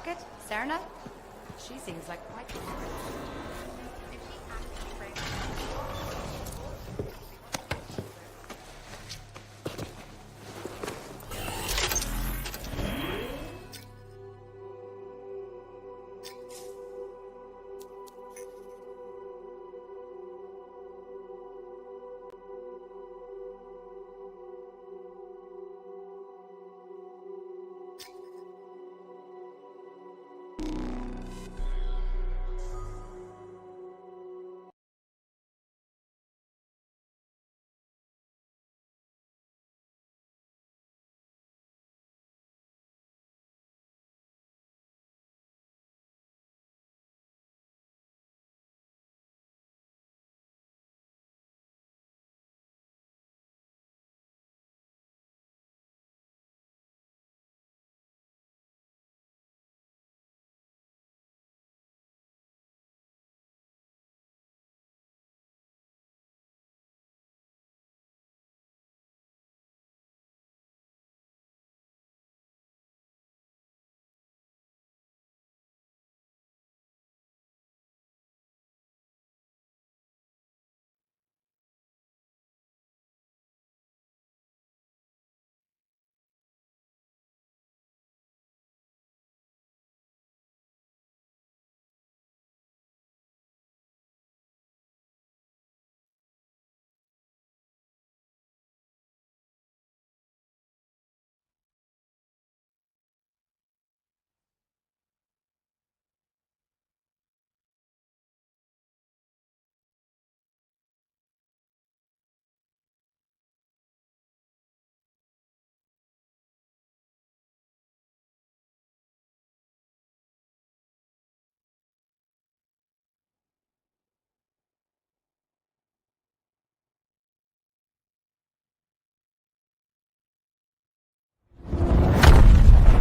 Rocket? Serna? She seems like quite different.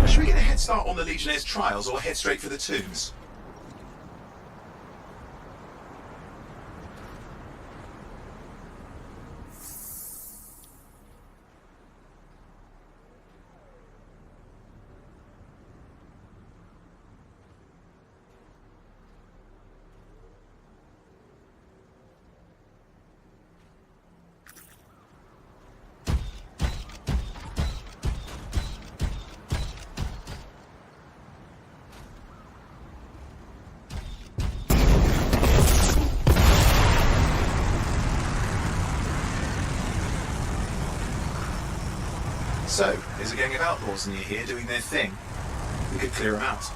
Should we get a head start on the Legionnaires' trials or head straight for the tombs? So, there's a gang of outlaws near here doing their thing. We could clear them out.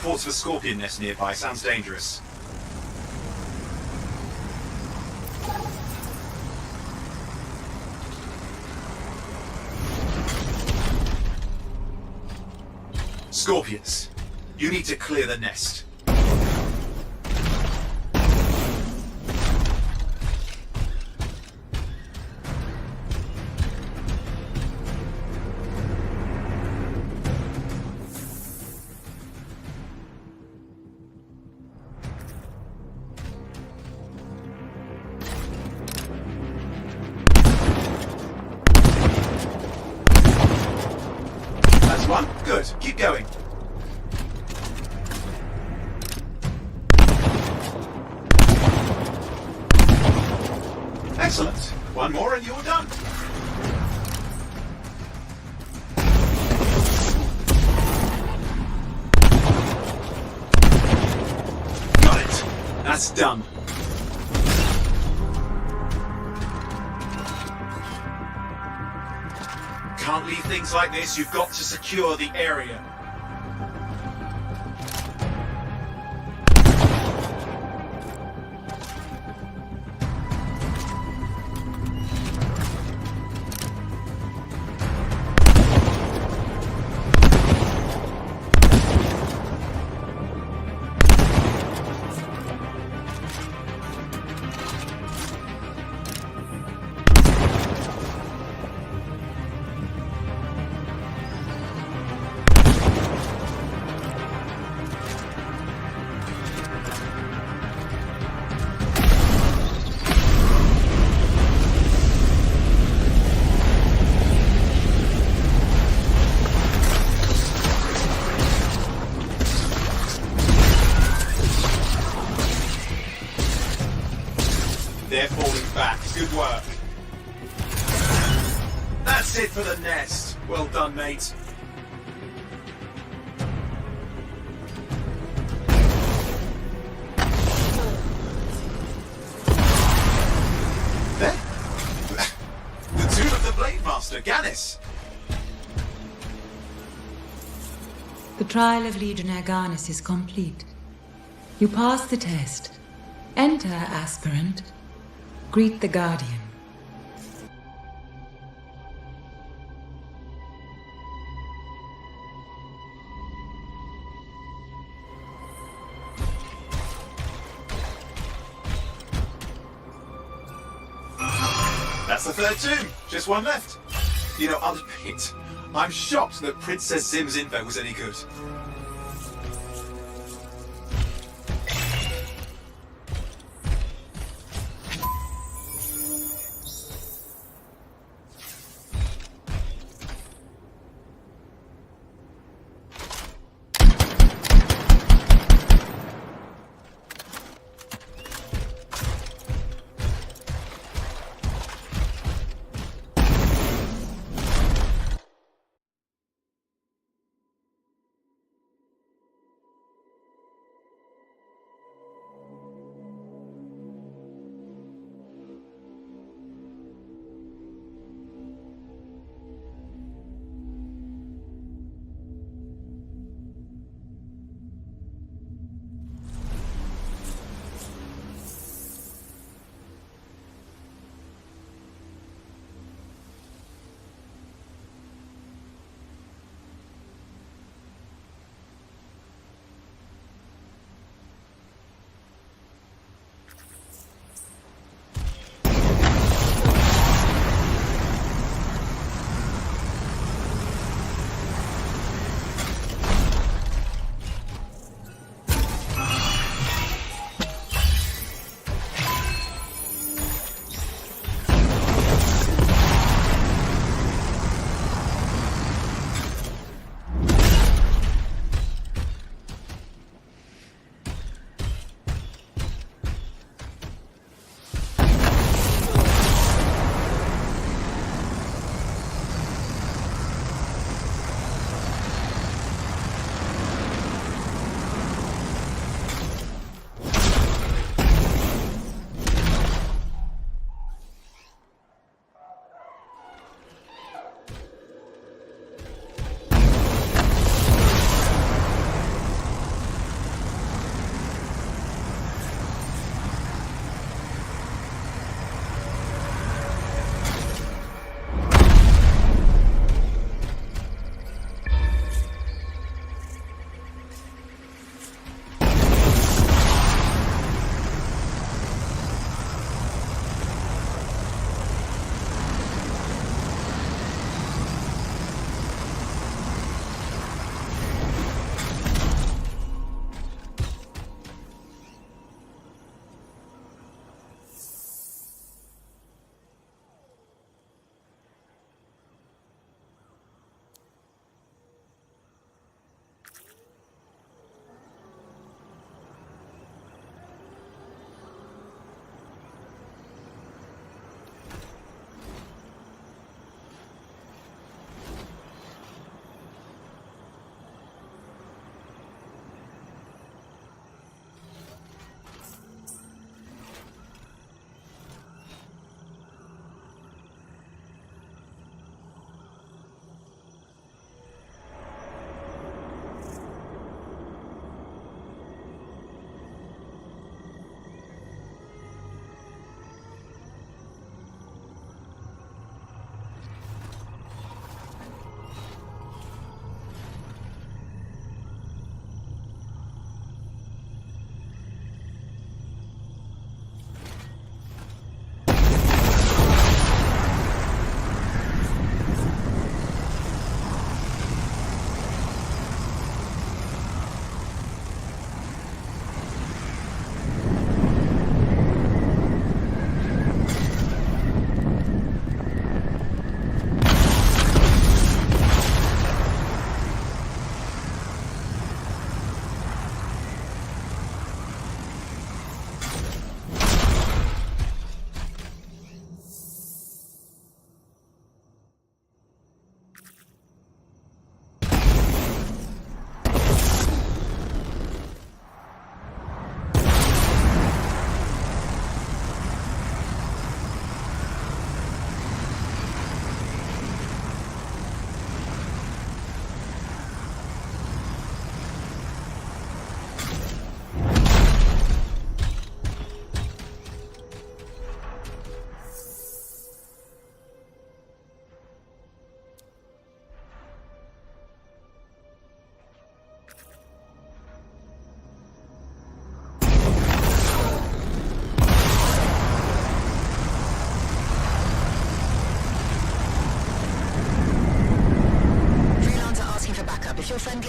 Reports of a scorpion nest nearby. Sounds dangerous. Scorpions. You need to clear the nest. That's one. Good. Keep going. Excellent. One more and you're done. Got it. That's done. Can't leave things like this. You've got to secure the area. They're falling back. Good work. That's it for the nest. Well done, mate. There. The tomb of the Blade Master, Gannis. The trial of Legionnaire Garnis is complete. You pass the test. Enter, aspirant. Greet the Guardian. That's the third tomb. Just one left. You know, I'll admit, I'm shocked that Princess Zim's info was any good.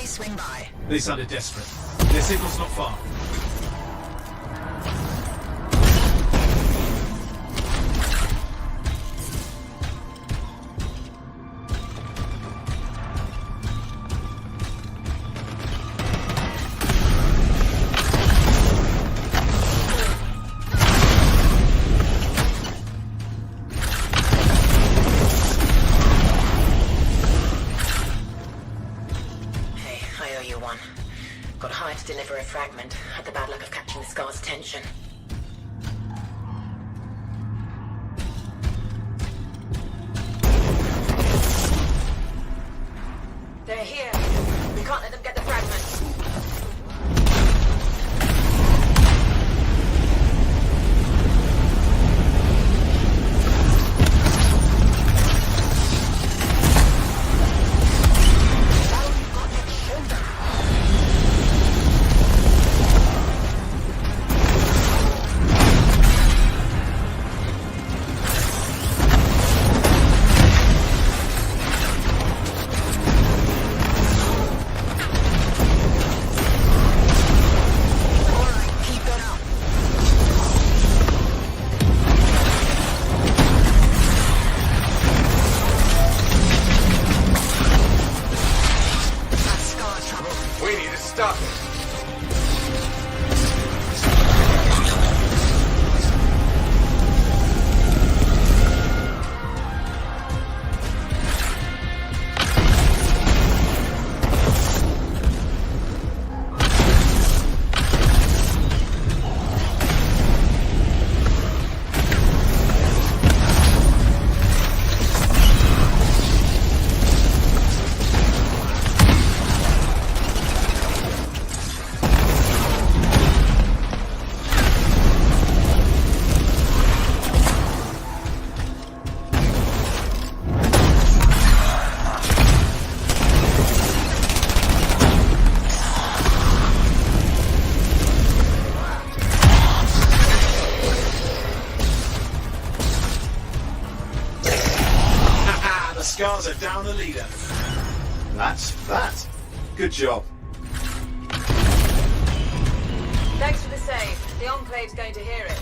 Please swing by. They sounded desperate. Their signal's not far. Got hired to deliver a fragment. Had the bad luck of catching the Scar's attention. They're here. We can't let them get the fragment. Stop it. Scars are down the leader. That's that. Good job. Thanks for the save. The Enclave's going to hear it.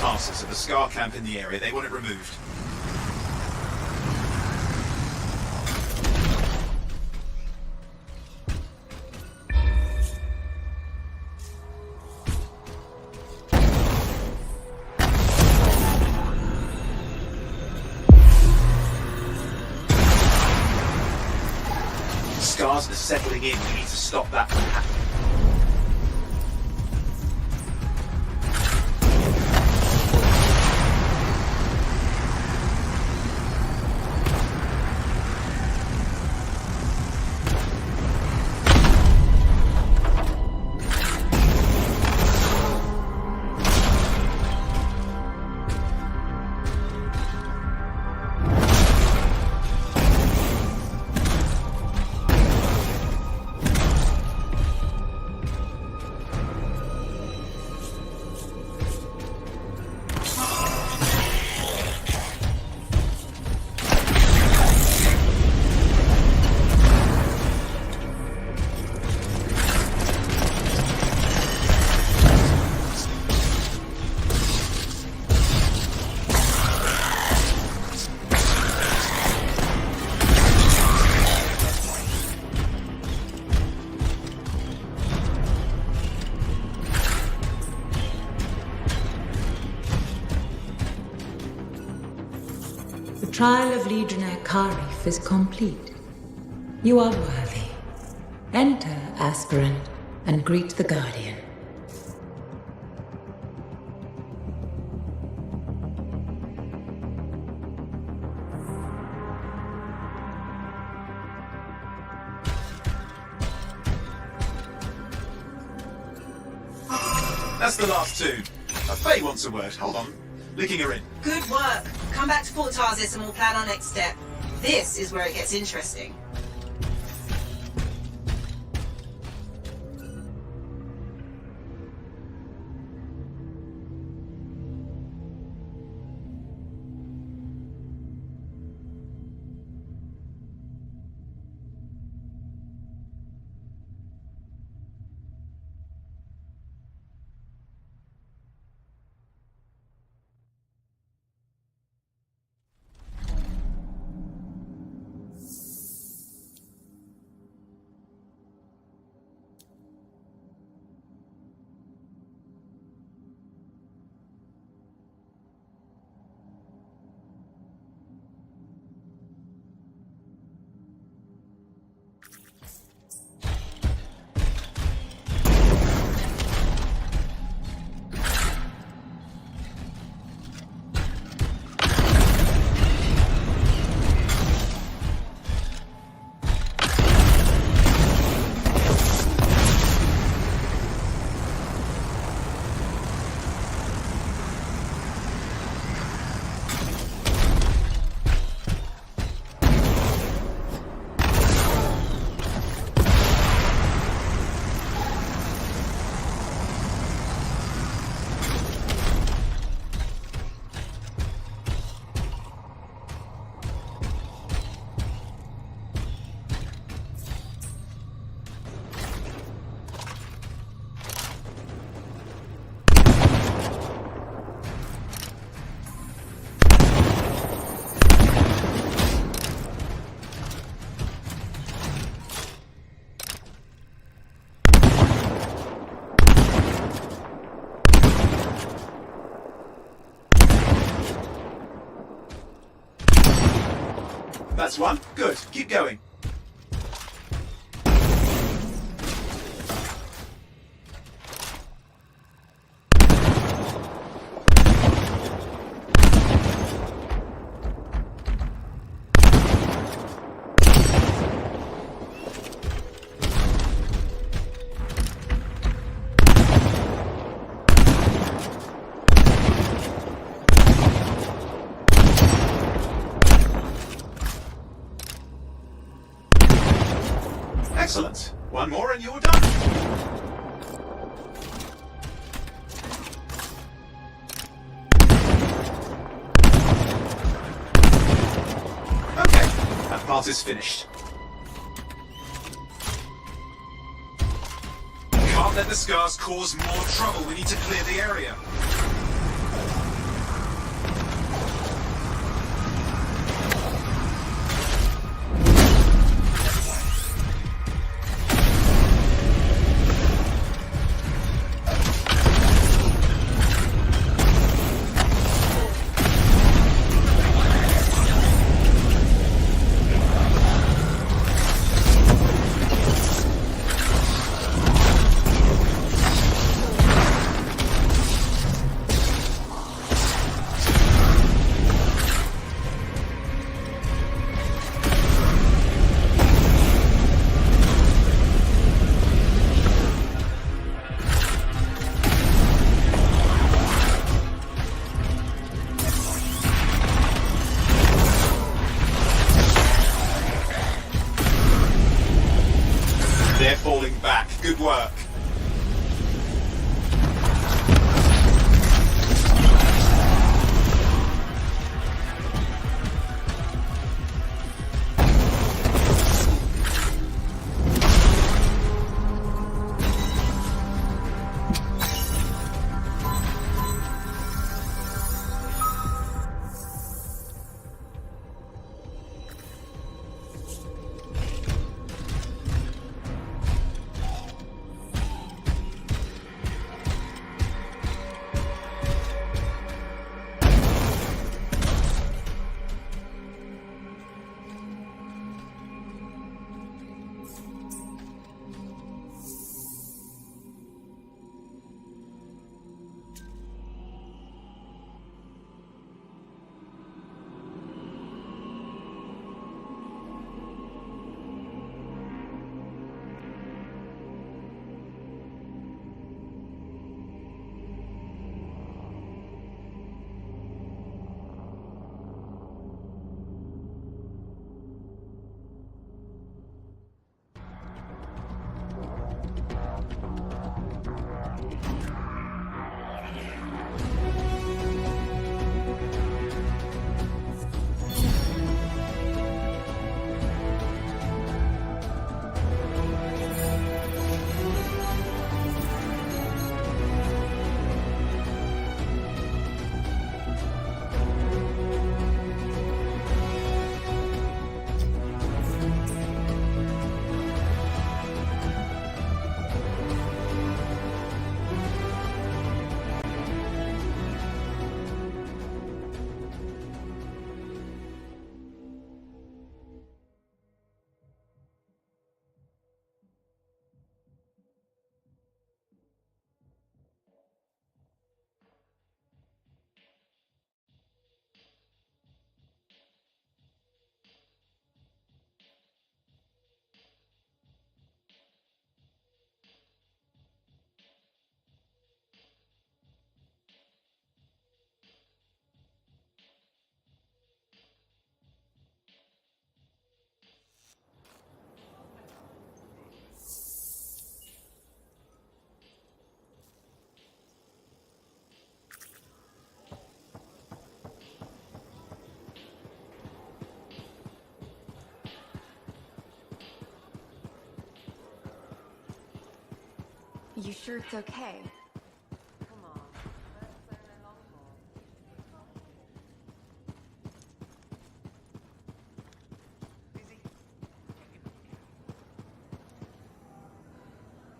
passes of the Scar camp in the area. They want it removed. Scars are settling in. We need to stop that from happening. The trial of Legionnaire Karif is complete. You are worthy. Enter, aspirant, and greet the Guardian. That's the last two. Faye wants a word. Hold on. Linking her in. Good work. Come back to Port Tarsis and we'll plan our next step. This is where it gets interesting. That's one. Good. Keep going. Excellent. One more and you're done. Okay, that part is finished. Can't let the scars cause more trouble. We need to clear the area. They're falling back. Good work. You sure it's okay?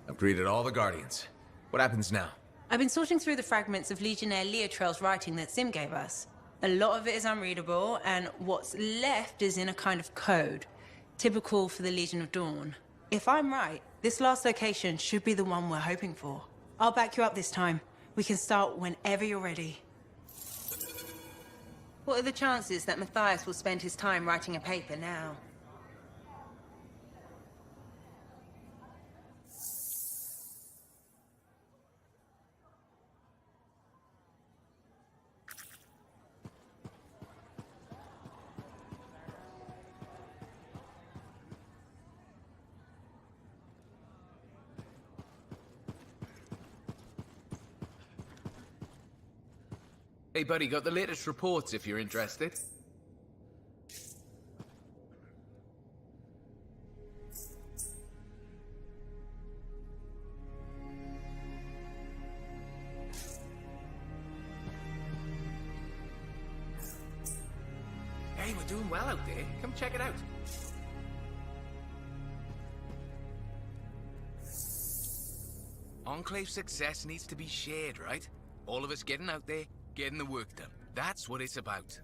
I've greeted all the Guardians. What happens now? I've been sorting through the fragments of Legionnaire Leotrell's writing that Sim gave us. A lot of it is unreadable, and what's left is in a kind of code, typical for the Legion of Dawn. If I'm right, this last location should be the one we're hoping for. I'll back you up this time. We can start whenever you're ready. What are the chances that Matthias will spend his time writing a paper now? Hey buddy, got the latest reports if you're interested. Hey, we're doing well out there. Come check it out. Enclave success needs to be shared, right? All of us getting out there, getting the work done. That's what it's about.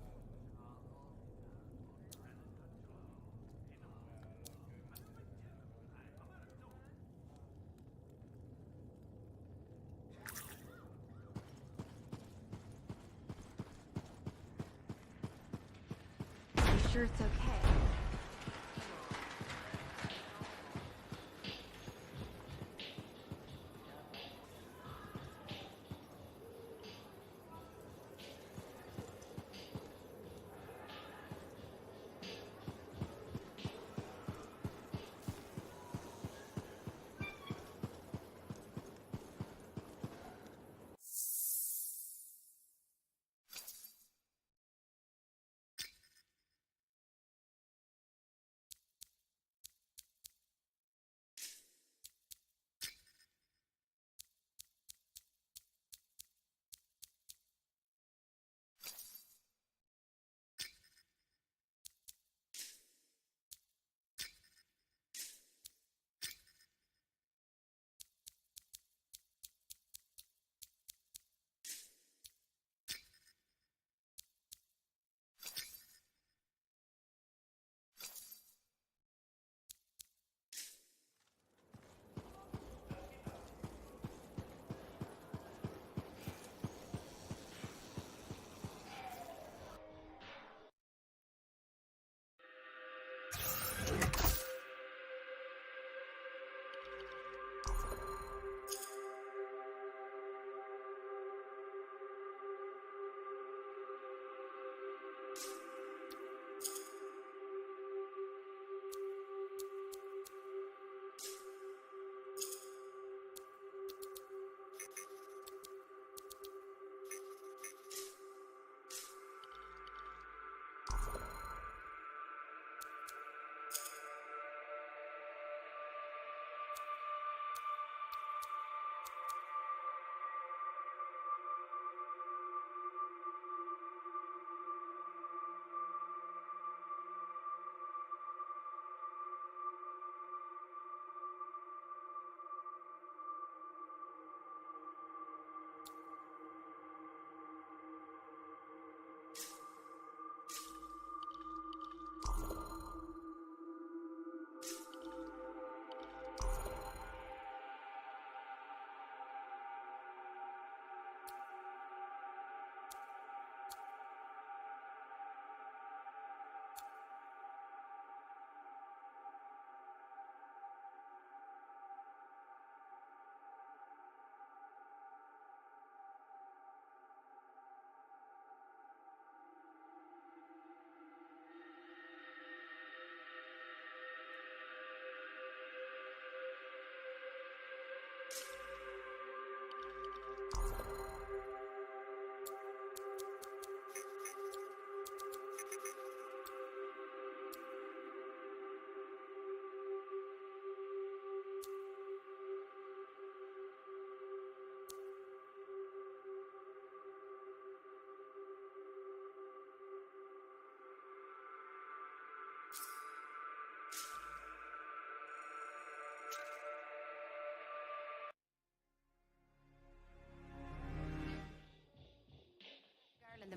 You sure it's okay?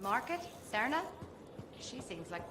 Market? Serna? She seems like...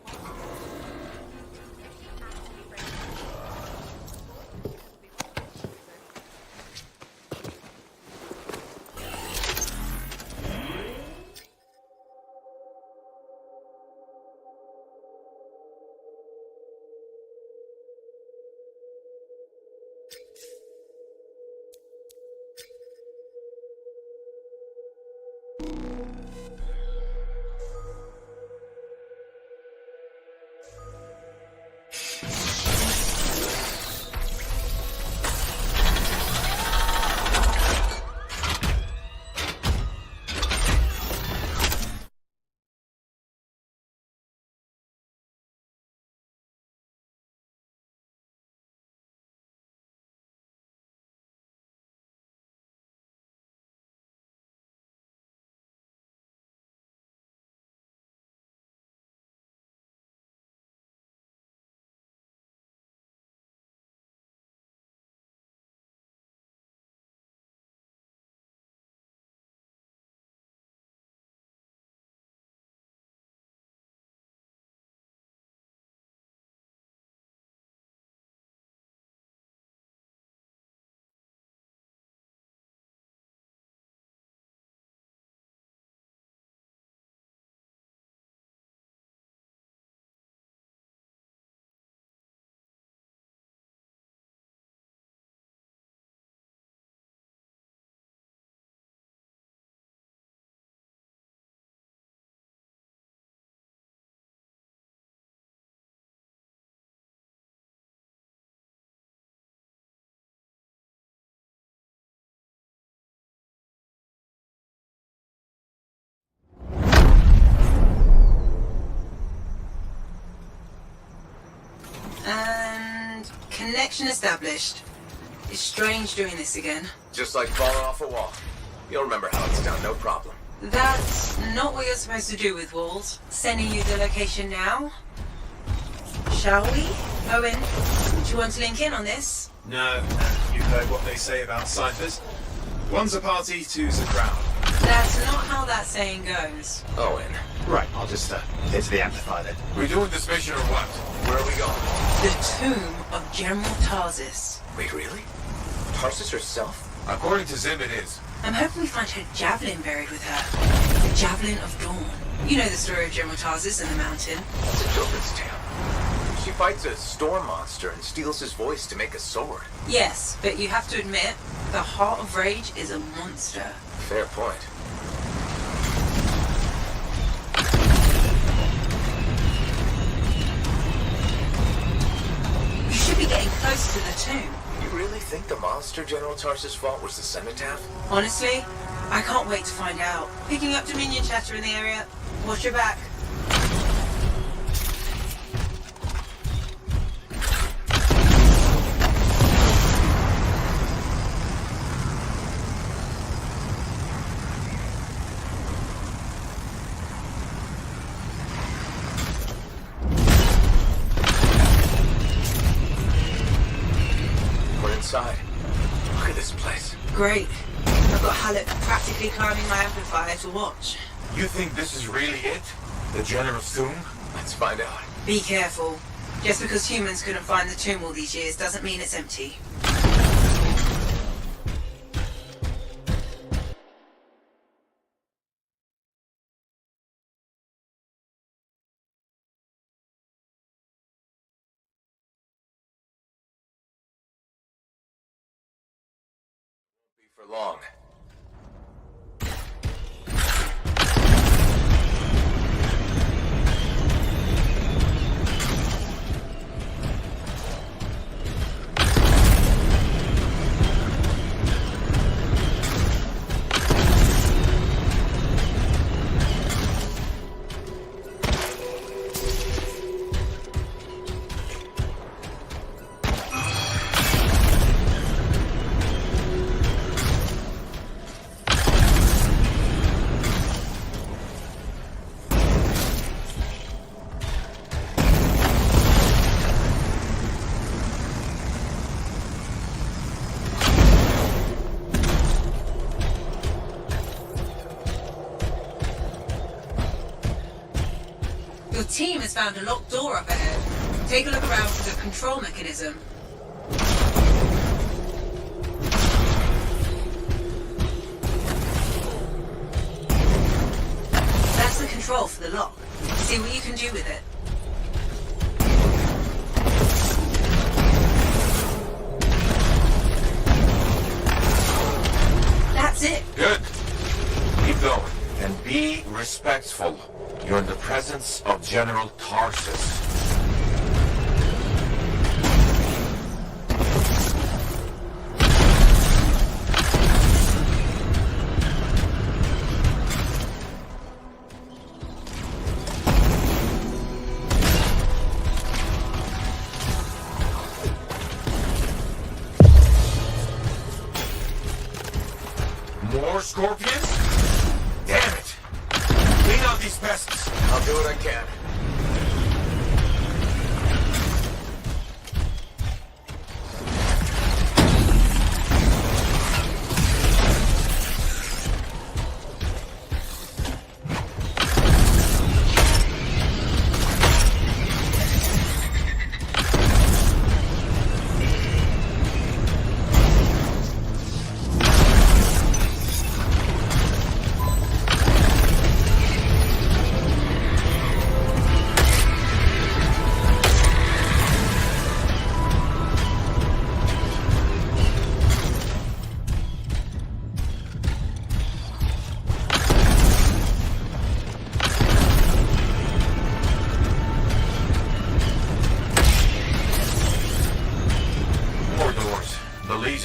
And connection established. It's strange doing this again. Just like falling off a wall. You'll remember how it's done, no problem. That's not what you're supposed to do with walls. Sending you the location now. Shall we? Owen, do you want to link in on this? No, you've heard what they say about ciphers. One's a party, two's a crowd. That's not how that saying goes. Owen. Right, I'll just hit the amplifier then. We doing this mission or what? Where are we going? The tomb of General Tarsus. Wait, really? Tarsus herself? According to Zim, it is. I'm hoping we find her javelin buried with her. The Javelin of Dawn. You know the story of General Tarsus and the mountain. It's a children's tale. She fights a storm monster and steals his voice to make a sword. Yes, but you have to admit, the Heart of Rage is a monster. Fair point. You should be getting close to the tomb. You really think the monster General Tarsus fought was the cenotaph? Honestly, I can't wait to find out. Picking up Dominion chatter in the area. Watch your back. We're inside. Look at this place. Great. I've got Halleck practically climbing my amplifier to watch. You think this is really it? The General's tomb? Let's find out. Be careful. Just because humans couldn't find the tomb all these years doesn't mean it's empty. For long. team has found a locked door up ahead. Take a look around for the control mechanism. That's the control for the lock. See what you can do with it. That's it. Good. Keep going. And be respectful. You're in the presence of General Tarsus. More scorpions? Damn it! Clean out these pests! I'll do what I can.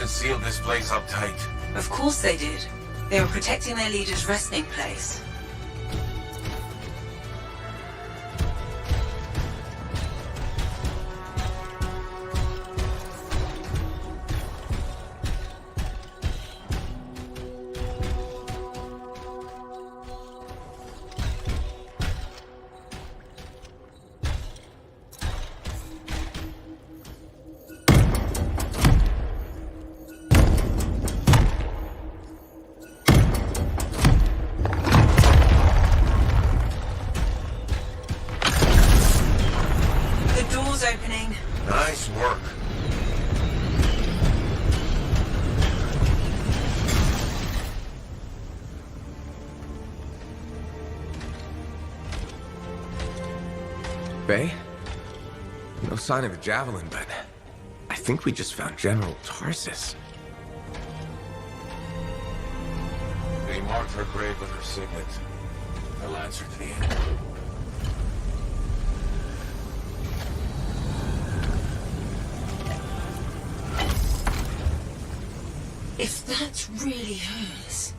Sealed this place up tight. Of course they did. They were protecting their leader's resting place. Opening. Nice work. Bay? No sign of a javelin, but I think we just found General Tarsus. They marked her grave with her signet. I'll answer to the end. If that's really hers,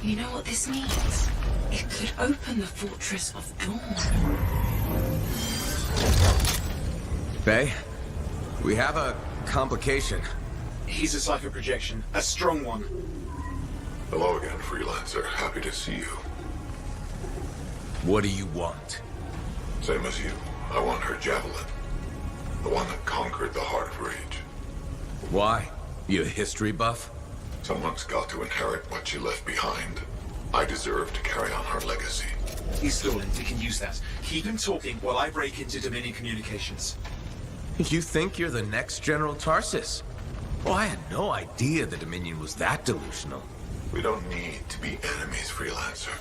you know what this means? It could open the Fortress of Dawn. Bay, we have a complication. He's a psycho projection, a strong one. Hello again, Freelancer. Happy to see you. What do you want? Same as you. I want her javelin. The one that conquered the Heart of Rage. Why? You a history buff? Someone's got to inherit what she left behind. I deserve to carry on her legacy. He's stalling. We can use that. Keep him talking while I break into Dominion communications. You think you're the next General Tarsus? Oh, I had no idea the Dominion was that delusional. We don't need to be enemies, Freelancer.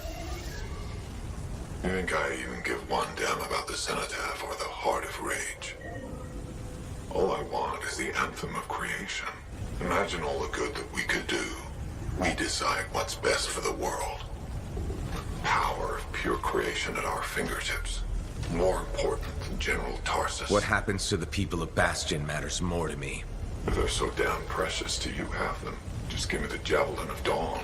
You think I even give one damn about the Cenotaph or the Heart of Rage? All I want is the Anthem of Creation. Imagine all the good that we could do. We decide what's best for the world. Power of pure creation at our fingertips. More important than General Tarsus. What happens to the people of Bastion matters more to me. If they're so damn precious to you, have them. Just give me the Javelin of Dawn.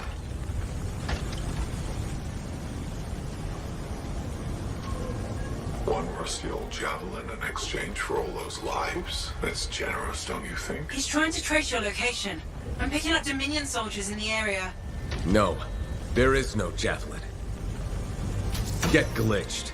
One rusty old javelin in exchange for all those lives? That's generous, don't you think? He's trying to trace your location. I'm picking up Dominion soldiers in the area. No, there is no javelin. Get glitched.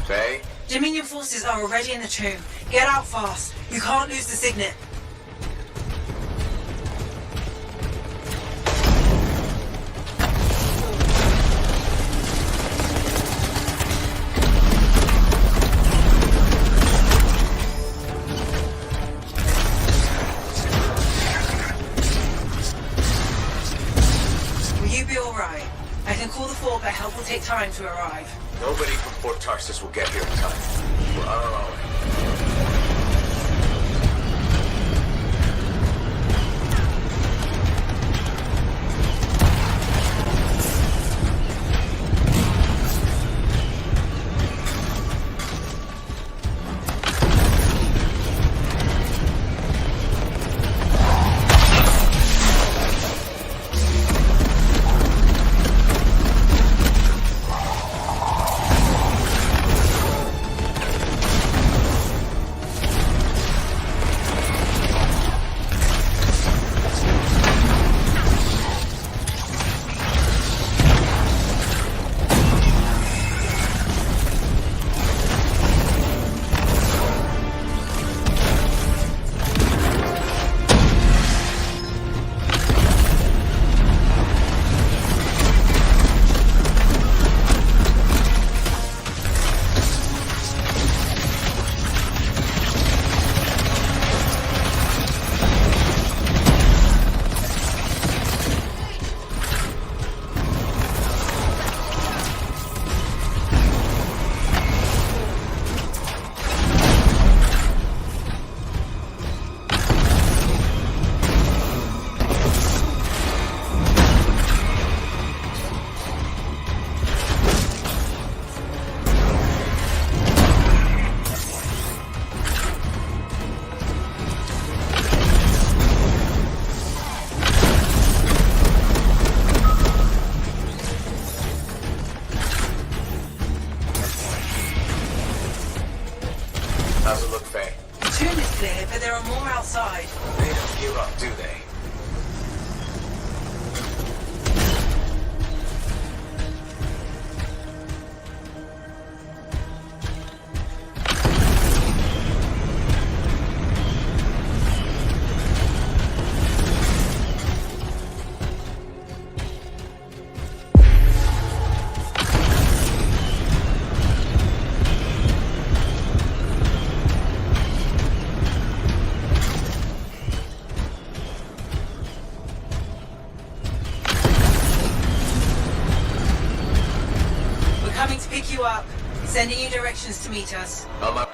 Faye? Dominion forces are already in the tomb. Get out fast. You can't lose the signet. Will you be alright? I can call the fort, but help will take time to arrive. Nobody from Fort Tarsus will get here in time. We're on our own. How's it look, Faye? The tomb is clear, but there are more outside. They don't give up, do they? Coming to pick you up. Sending you directions to meet us. On my...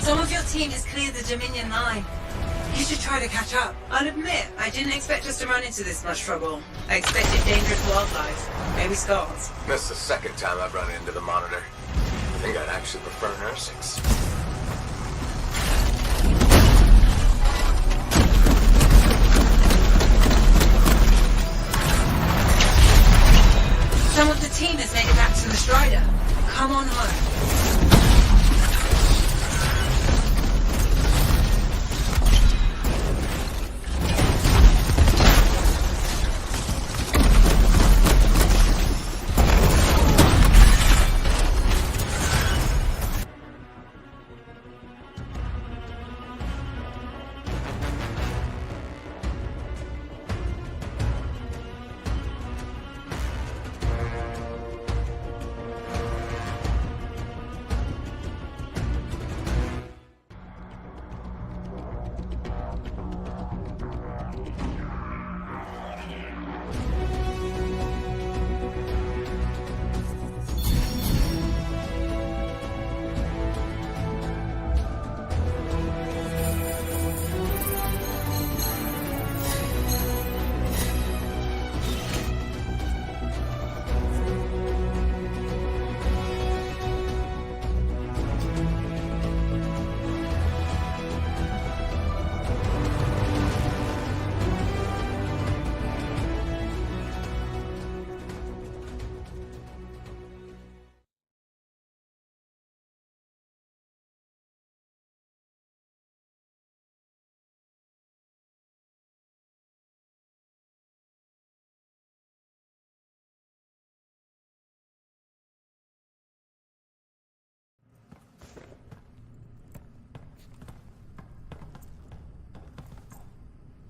Some of your team has cleared the Dominion line. You should try to catch up. I'll admit, I didn't expect us to run into this much trouble. I expected dangerous wildlife. Maybe scars. This is the second time I've run into the Monitor. I think I'd actually prefer nursings. Some of the team has made it back to the Strider. Come on home.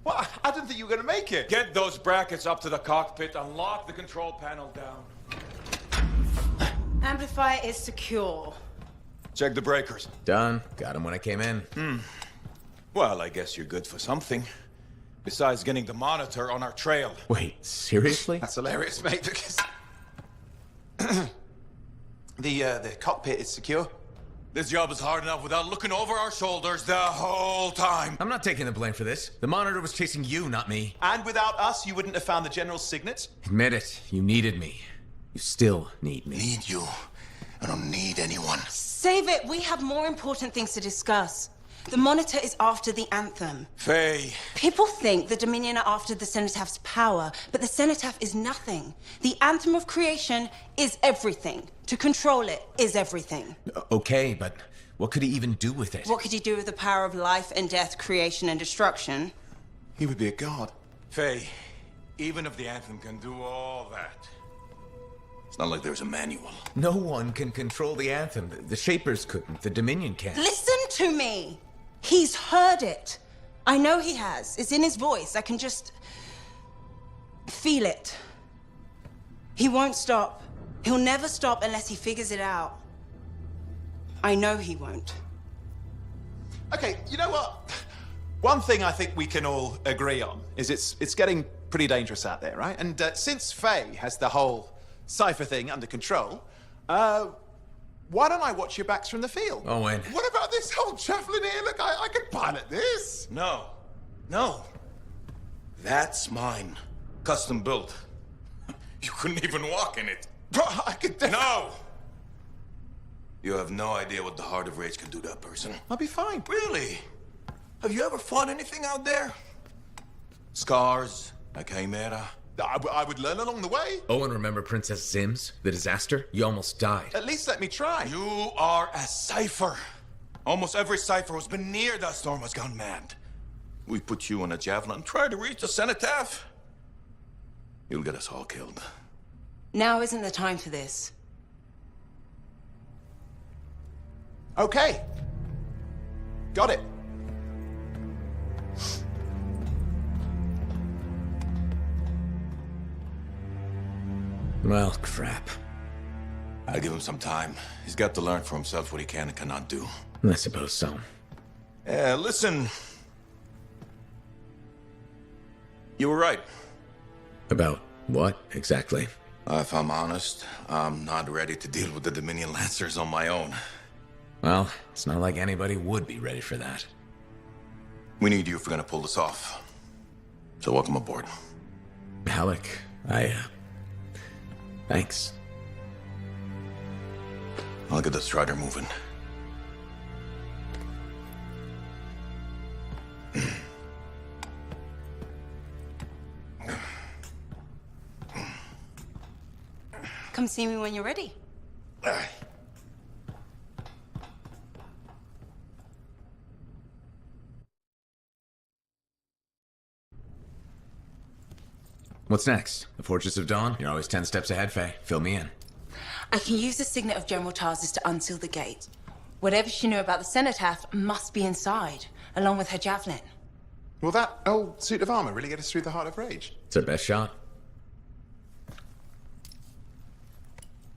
Well, I didn't think you were going to make it. Get those brackets up to the cockpit and lock the control panel down. Amplifier is secure. Check the breakers. Done. Got him when I came in. Well, I guess you're good for something. Besides getting the monitor on our trail. Wait, seriously? That's hilarious, mate, because... the cockpit is secure. This job is hard enough without looking over our shoulders the whole time. I'm not taking the blame for this. The monitor was chasing you, not me. And without us, you wouldn't have found the General's signet? Admit it. You needed me. You still need me. Need you. I don't need anyone. Save it. We have more important things to discuss. The Monitor is after the Anthem. Faye. People think the Dominion are after the Cenotaph power, but the Cenotaph is nothing. The Anthem of creation is everything. To control it is everything. Okay, but what could he even do with it? What could you do with the power of life and death, creation and destruction? He would be a god. Faye, even if the Anthem can do all that, it's not like there's a manual. No one can control the Anthem. The Shapers couldn't. The Dominion can't. Listen to me! He's heard it. I know he has. It's in his voice. I can just feel it. He won't stop. He'll never stop unless he figures it out. I know he won't. Okay, you know what? One thing I think we can all agree on is it's getting pretty dangerous out there, right? And since Faye has the whole cipher thing under control, why don't I watch your backs from the field? Owen. What about this whole javelin here? Look, I could pilot this. No. No. That's mine. Custom built. You couldn't even walk in it. Bro, I could No! You have no idea what the Heart of Rage can do to a person. I'll be fine. Really? Have you ever fought anything out there? Scars, a chimera. I would learn along the way. Owen, remember Princess Sims? The disaster? You almost died. At least let me try. You are a cipher. Almost every cipher who's been near that storm has gone mad. We put you on a javelin and try to reach the cenotaph. You'll get us all killed. Now isn't the time for this. Okay. Got it. Well, crap. I'll give him some time. He's got to learn for himself what he can and cannot do. I suppose so. Listen. You were right. About what, exactly? If I'm honest, I'm not ready to deal with the Dominion Lancers on my own. Well, it's not like anybody would be ready for that. We need you if we're gonna pull this off. So welcome aboard. Alec, thanks. I'll get the Strider moving. Come see me when you're ready. What's next? The Fortress of Dawn? You're always 10 steps ahead, Faye. Fill me in. I can use the signet of General Tarsus to unseal the gate. Whatever she knew about the Cenotaph must be inside, along with her javelin. Will that old suit of armor really get us through the Heart of Rage? It's our best shot.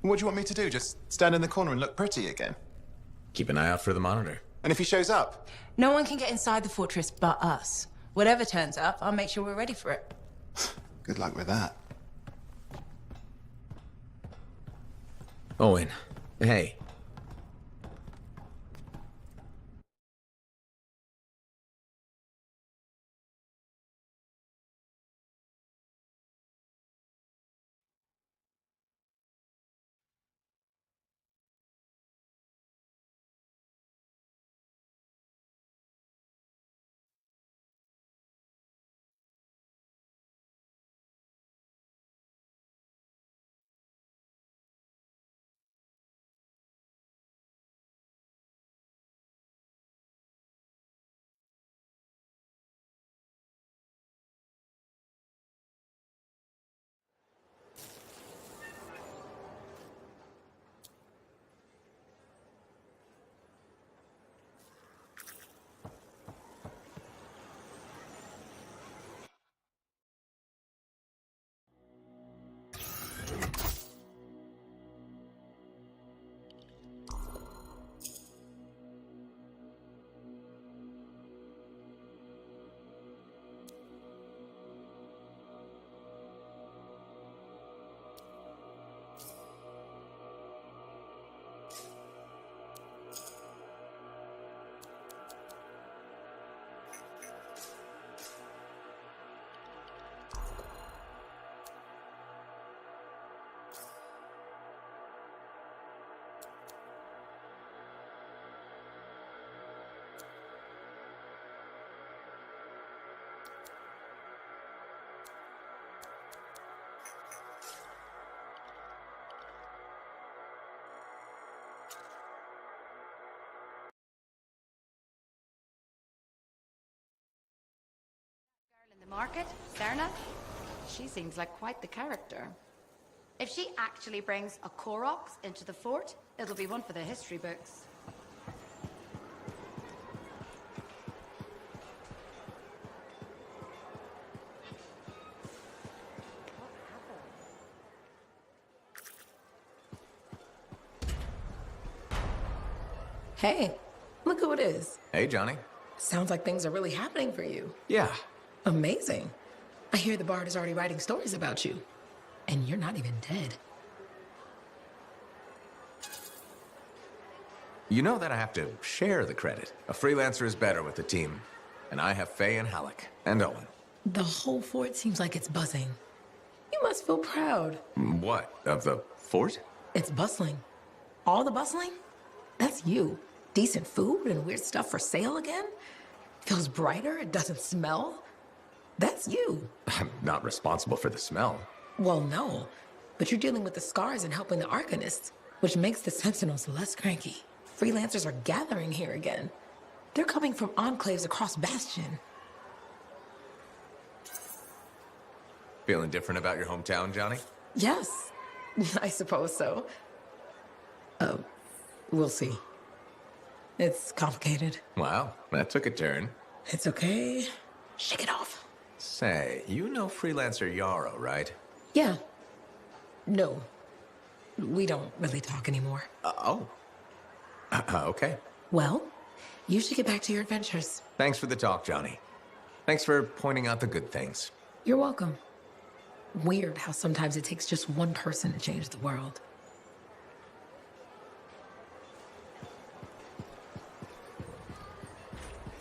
What do you want me to do? Just stand in the corner and look pretty again? Keep an eye out for the monitor. And if he shows up? No one can get inside the fortress but us. Whatever turns up, I'll make sure we're ready for it. Good luck with that. Owen, hey. Market, Serna? She seems like quite the character. If she actually brings a Koroks into the fort, it'll be one for the history books. Hey, look who it is. Hey, Johnny. Sounds like things are really happening for you. Yeah. Amazing. I hear the Bard is already writing stories about you. And you're not even dead. You know that I have to share the credit. A freelancer is better with the team. And I have Faye and Halleck. And Owen. The whole fort seems like it's buzzing. You must feel proud. What? Of the fort? It's bustling. All the bustling? That's you. Decent food and weird stuff for sale again? Feels brighter, it doesn't smell. That's you. I'm not responsible for the smell. Well, no. But you're dealing with the scars and helping the Arcanists, which makes the Sentinels less cranky. Freelancers are gathering here again. They're coming from enclaves across Bastion. Feeling different about your hometown, Johnny? Yes, I suppose so. We'll see. It's complicated. Wow, that took a turn. It's okay. Shake it off. Say, you know freelancer Yarrow, right? Yeah. No. We don't really talk anymore. Okay. Well, you should get back to your adventures. Thanks for the talk, Johnny. Thanks for pointing out the good things. You're welcome. Weird how sometimes it takes just one person to change the world.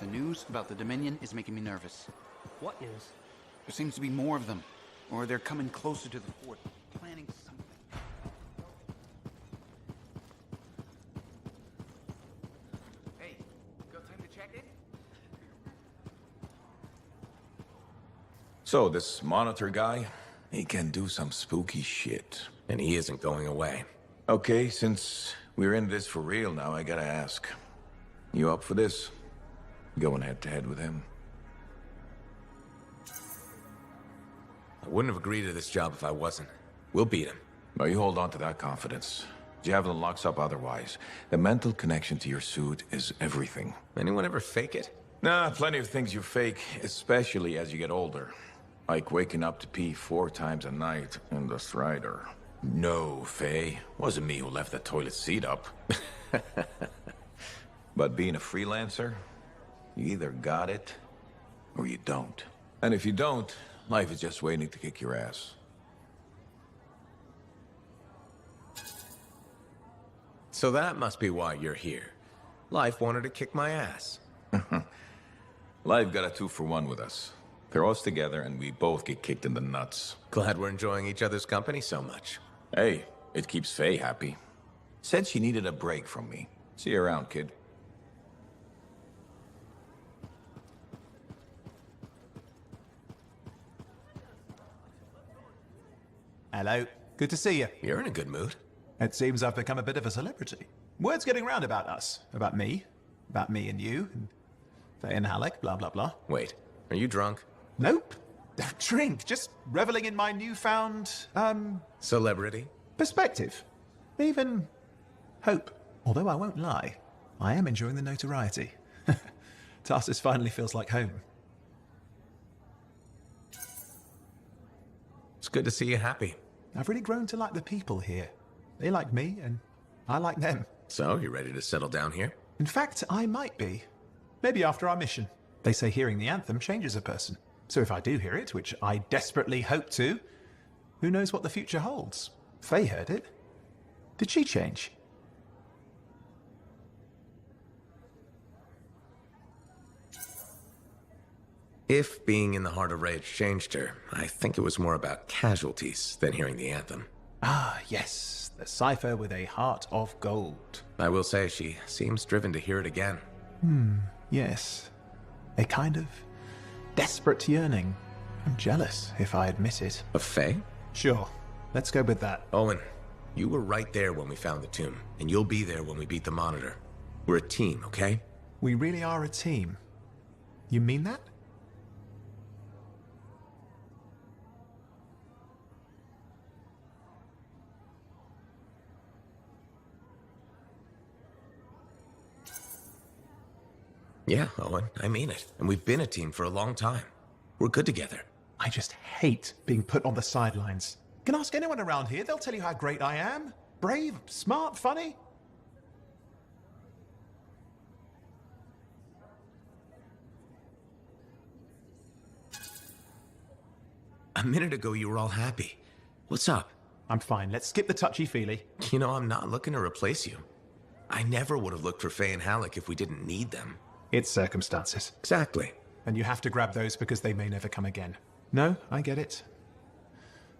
The news about the Dominion is making me nervous. What news? There seems to be more of them, or they're coming closer to the fort, planning something. Hey, got time to check it? So, this monitor guy, he can do some spooky shit. And he isn't going away. Okay, since we're in this for real now, I gotta ask. You up for this? Going head-to-head with him? I wouldn't have agreed to this job if I wasn't. We'll beat him. Well, you hold on to that confidence. Javelin locks up otherwise. The mental connection to your suit is everything. Anyone ever fake it? Nah, plenty of things you fake, especially as you get older. Like waking up to pee 4 times a night in the Strider. No, Faye. Wasn't me who left the toilet seat up. But being a freelancer, you either got it, or you don't. And if you don't, life is just waiting to kick your ass. So that must be why you're here. Life wanted to kick my ass. Life got a 2-for-1 with us. Throw us together and we both get kicked in the nuts. Glad we're enjoying each other's company so much. Hey, it keeps Faye happy. Said she needed a break from me. See you around, kid. Hello. Good to see you. You're in a good mood. It seems I've become a bit of a celebrity. Word's getting round about us. About me and you, and Faye and Halleck, blah, blah, blah. Wait, are you drunk? Nope. Don't drink. Just reveling in my newfound, Celebrity? perspective. Even hope. Although I won't lie, I am enjoying the notoriety. Tarsus finally feels like home. It's good to see you happy. I've really grown to like the people here. They like me, and I like them. So, you ready to settle down here? In fact, I might be. Maybe after our mission. They say hearing the anthem changes a person. So if I do hear it, which I desperately hope to, who knows what the future holds? Faye heard it. Did she change? If being in the Heart of Rage changed her, I think it was more about casualties than hearing the anthem. Ah, yes. The cipher with a heart of gold. I will say she seems driven to hear it again. Yes. A kind of desperate yearning. I'm jealous, if I admit it. Of Faye? Sure. Let's go with that. Owen, you were right there when we found the tomb, and you'll be there when we beat the Monitor. We're a team, okay? We really are a team. You mean that? Yeah, Owen, I mean it. And we've been a team for a long time. We're good together. I just hate being put on the sidelines. You can ask anyone around here, they'll tell you how great I am. Brave, smart, funny. A minute ago, you were all happy. What's up? I'm fine. Let's skip the touchy-feely. You know, I'm not looking to replace you. I never would have looked for Faye and Halleck if we didn't need them. It's circumstances. Exactly. And you have to grab those because they may never come again. No, I get it.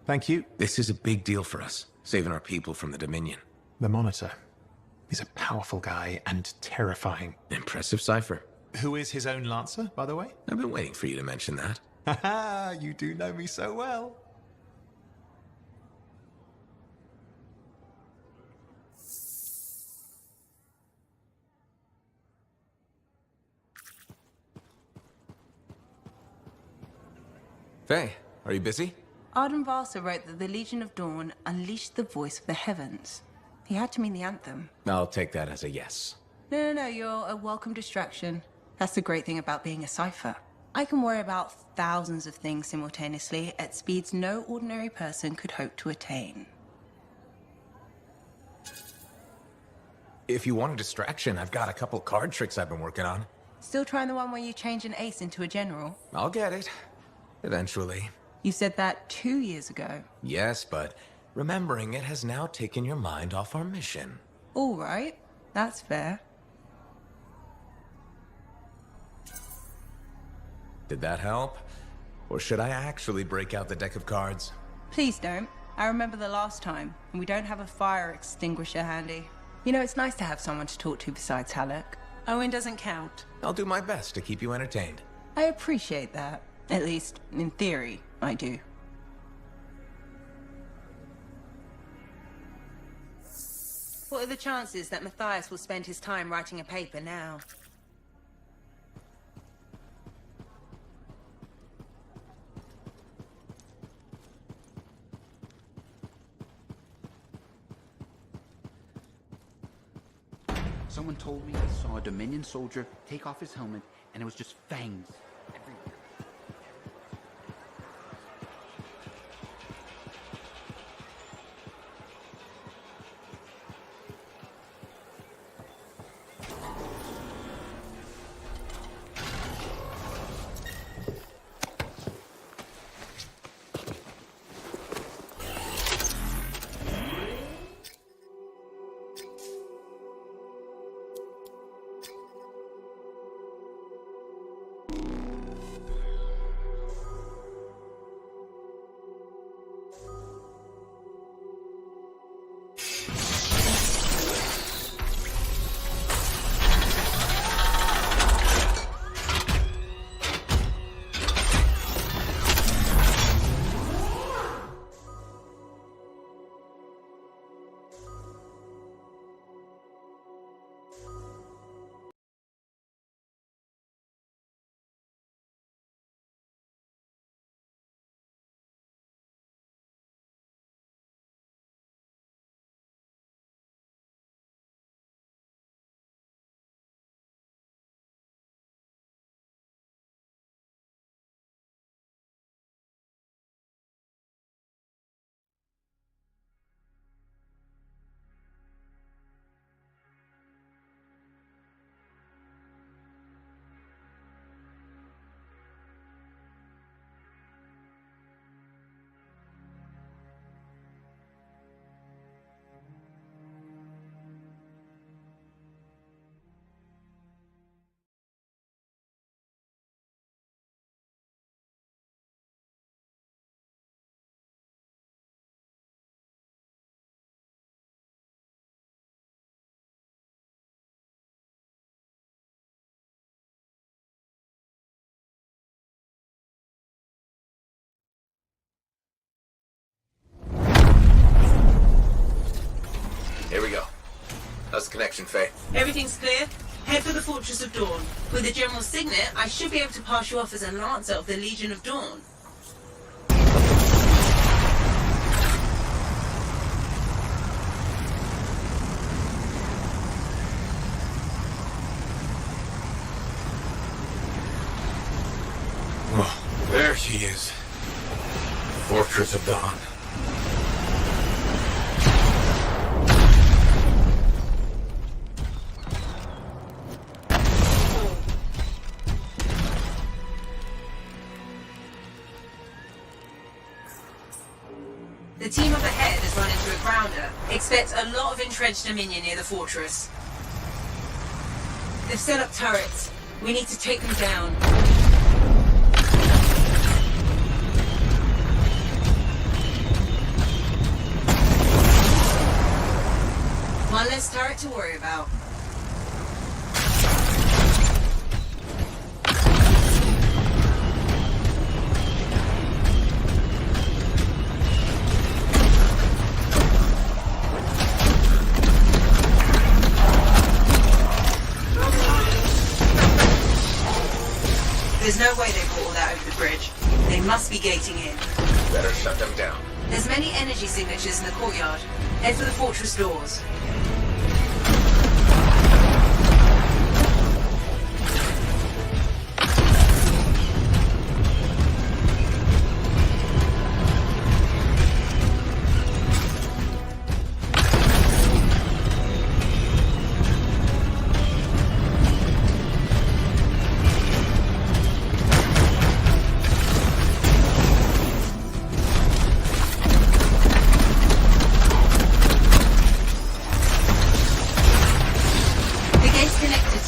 Thank you. This is a big deal for us, saving our people from the Dominion. The Monitor. He's a powerful guy and terrifying. Impressive cipher. Who is his own Lancer, by the way? I've been waiting for you to mention that. Haha, you do know me so well. Faye, are you busy? Arden Varsa wrote that the Legion of Dawn unleashed the voice of the heavens. He had to mean the Anthem. I'll take that as a yes. No, you're a welcome distraction. That's the great thing about being a cipher. I can worry about thousands of things simultaneously at speeds no ordinary person could hope to attain. If you want a distraction, I've got a couple card tricks I've been working on. Still trying the one where you change an ace into a general? I'll get it. Eventually. You said that 2 years ago. Yes, but remembering it has now taken your mind off our mission. All right, that's fair. Did that help? Or should I actually break out the deck of cards? Please don't. I remember the last time, and we don't have a fire extinguisher handy. You know, it's nice to have someone to talk to besides Halleck. Owen doesn't count. I'll do my best to keep you entertained. I appreciate that. At least, in theory, I do. What are the chances that Matthias will spend his time writing a paper now? Someone told me they saw a Dominion soldier take off his helmet, and it was just fangs everywhere. Here we go. How's the connection, Faye? Everything's clear. Head for the Fortress of Dawn. With the General's signet, I should be able to pass you off as a Lancer of the Legion of Dawn. There she is. Fortress of Dawn. The team up ahead has run into a grounder. Expect a lot of entrenched Dominion near the fortress. They've set up turrets. We need to take them down. One less turret to worry about. There's no way they brought all that over the bridge. They must be gating in. Better shut them down. There's many energy signatures in the courtyard. Head for the fortress doors.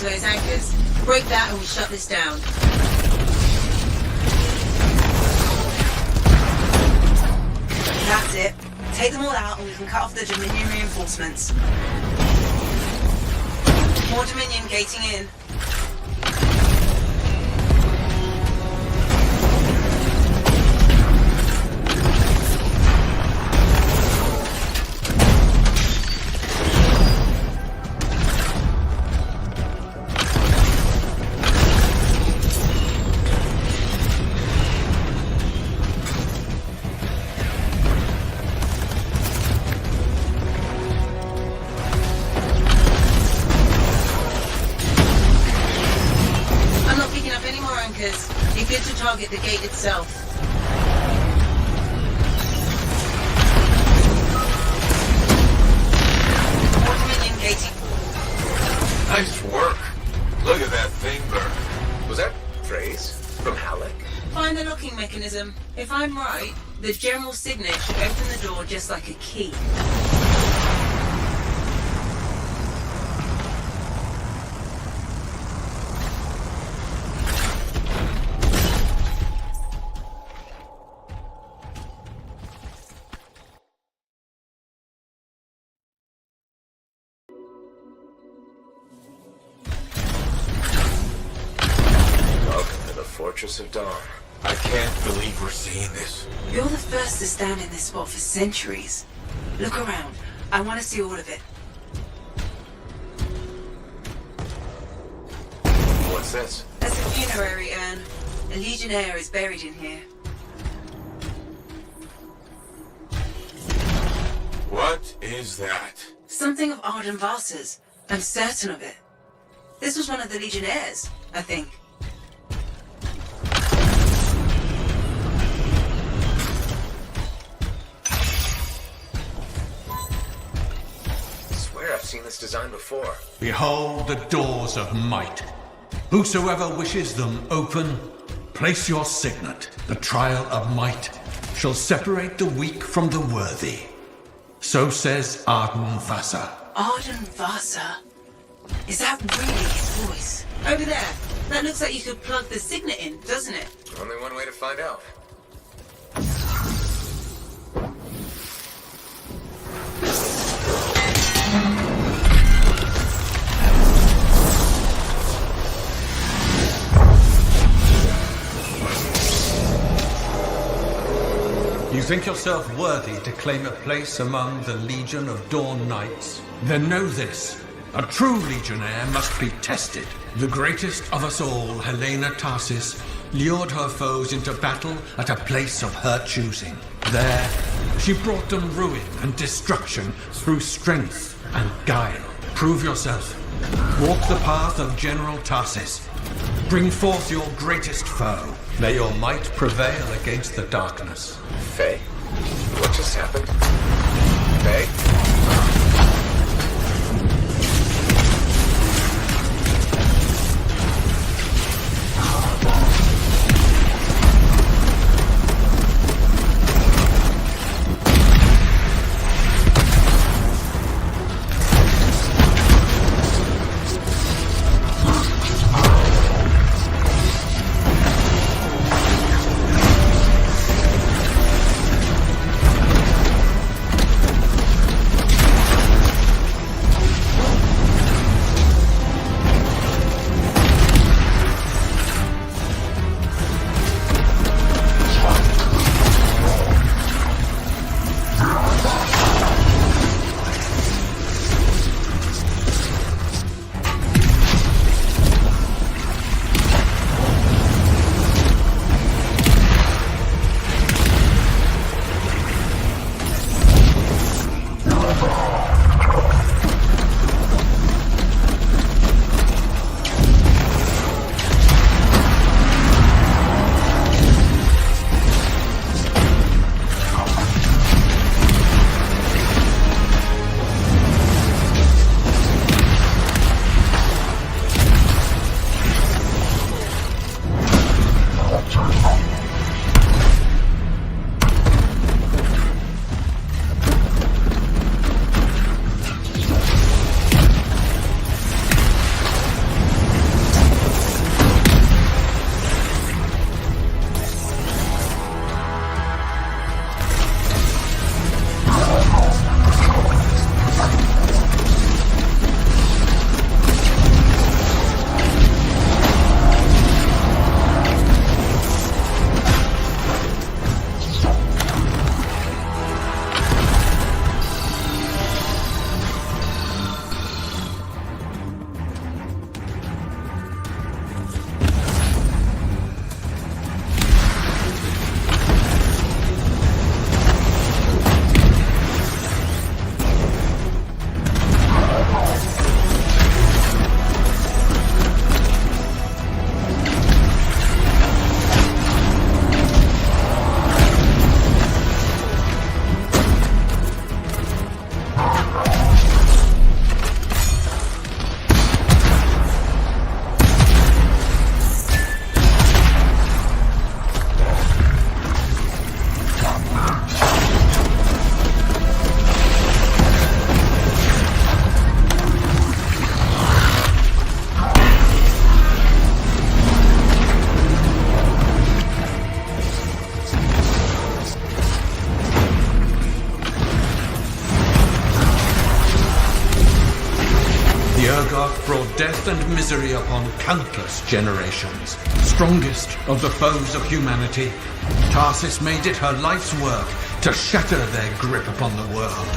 Those anchors. Break that and we shut this down. That's it. Take them all out and we can cut off the Dominion reinforcements. More Dominion gating in. Be good to target the gate itself. More Dominion gating. Nice work. Look at that thing burn. Was that praise from Halleck? Find the locking mechanism. If I'm right, the general signet should open the door just like a key. Fortress of Dawn. I can't believe we're seeing this. You're the first to stand in this spot for centuries. Look around. I want to see all of it. What's this? That's a funerary urn. A legionnaire is buried in here. What is that? Something of Arden Vasa's. I'm certain of it. This was one of the legionnaires, I think. I've seen this design before. Behold the doors of might. Whosoever wishes them open, place your signet. The trial of might shall separate the weak from the worthy. So says Arden Vasa. Arden Vasa? Is that really his voice? Over there. That looks like you could plug the signet in, doesn't it? Only one way to find out. You think yourself worthy to claim a place among the Legion of Dawn Knights? Then know this. A true legionnaire must be tested. The greatest of us all, Helena Tarsis, lured her foes into battle at a place of her choosing. There, she brought them ruin and destruction through strength and guile. Prove yourself. Walk the path of General Tarsis. Bring forth your greatest foe. May your might prevail against the darkness. Faye? What just happened? Faye? brought death and misery upon countless generations. Strongest of the foes of humanity, Tarsis made it her life's work to shatter their grip upon the world.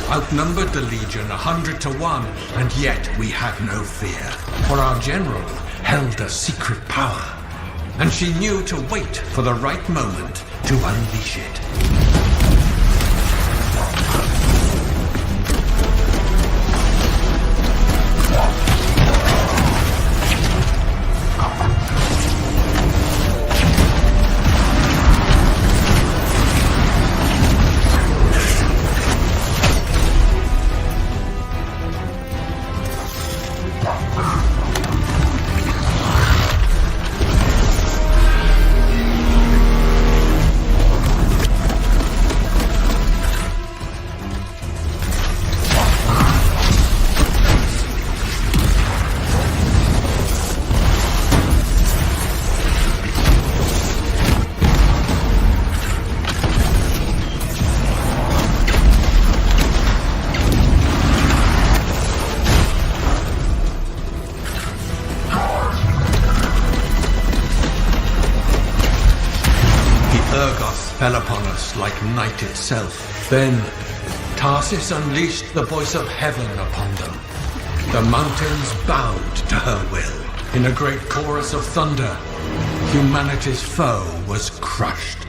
Outnumbered the Legion 100 to 1, and yet we had no fear, for our general held a secret power, and she knew to wait for the right moment to unleash it. fell upon us like night itself. Then, Tarsis unleashed the voice of heaven upon them. The mountains bowed to her will. In a great chorus of thunder, humanity's foe was crushed.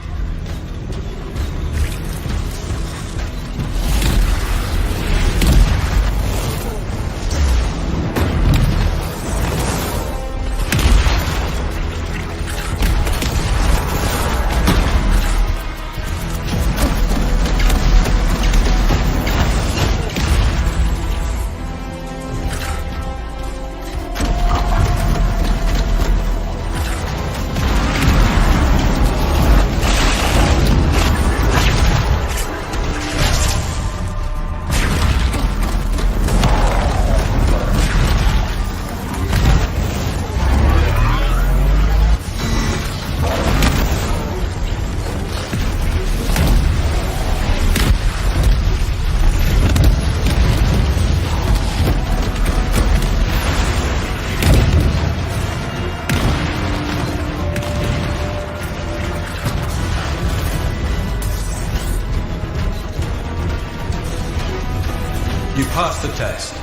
You passed the test.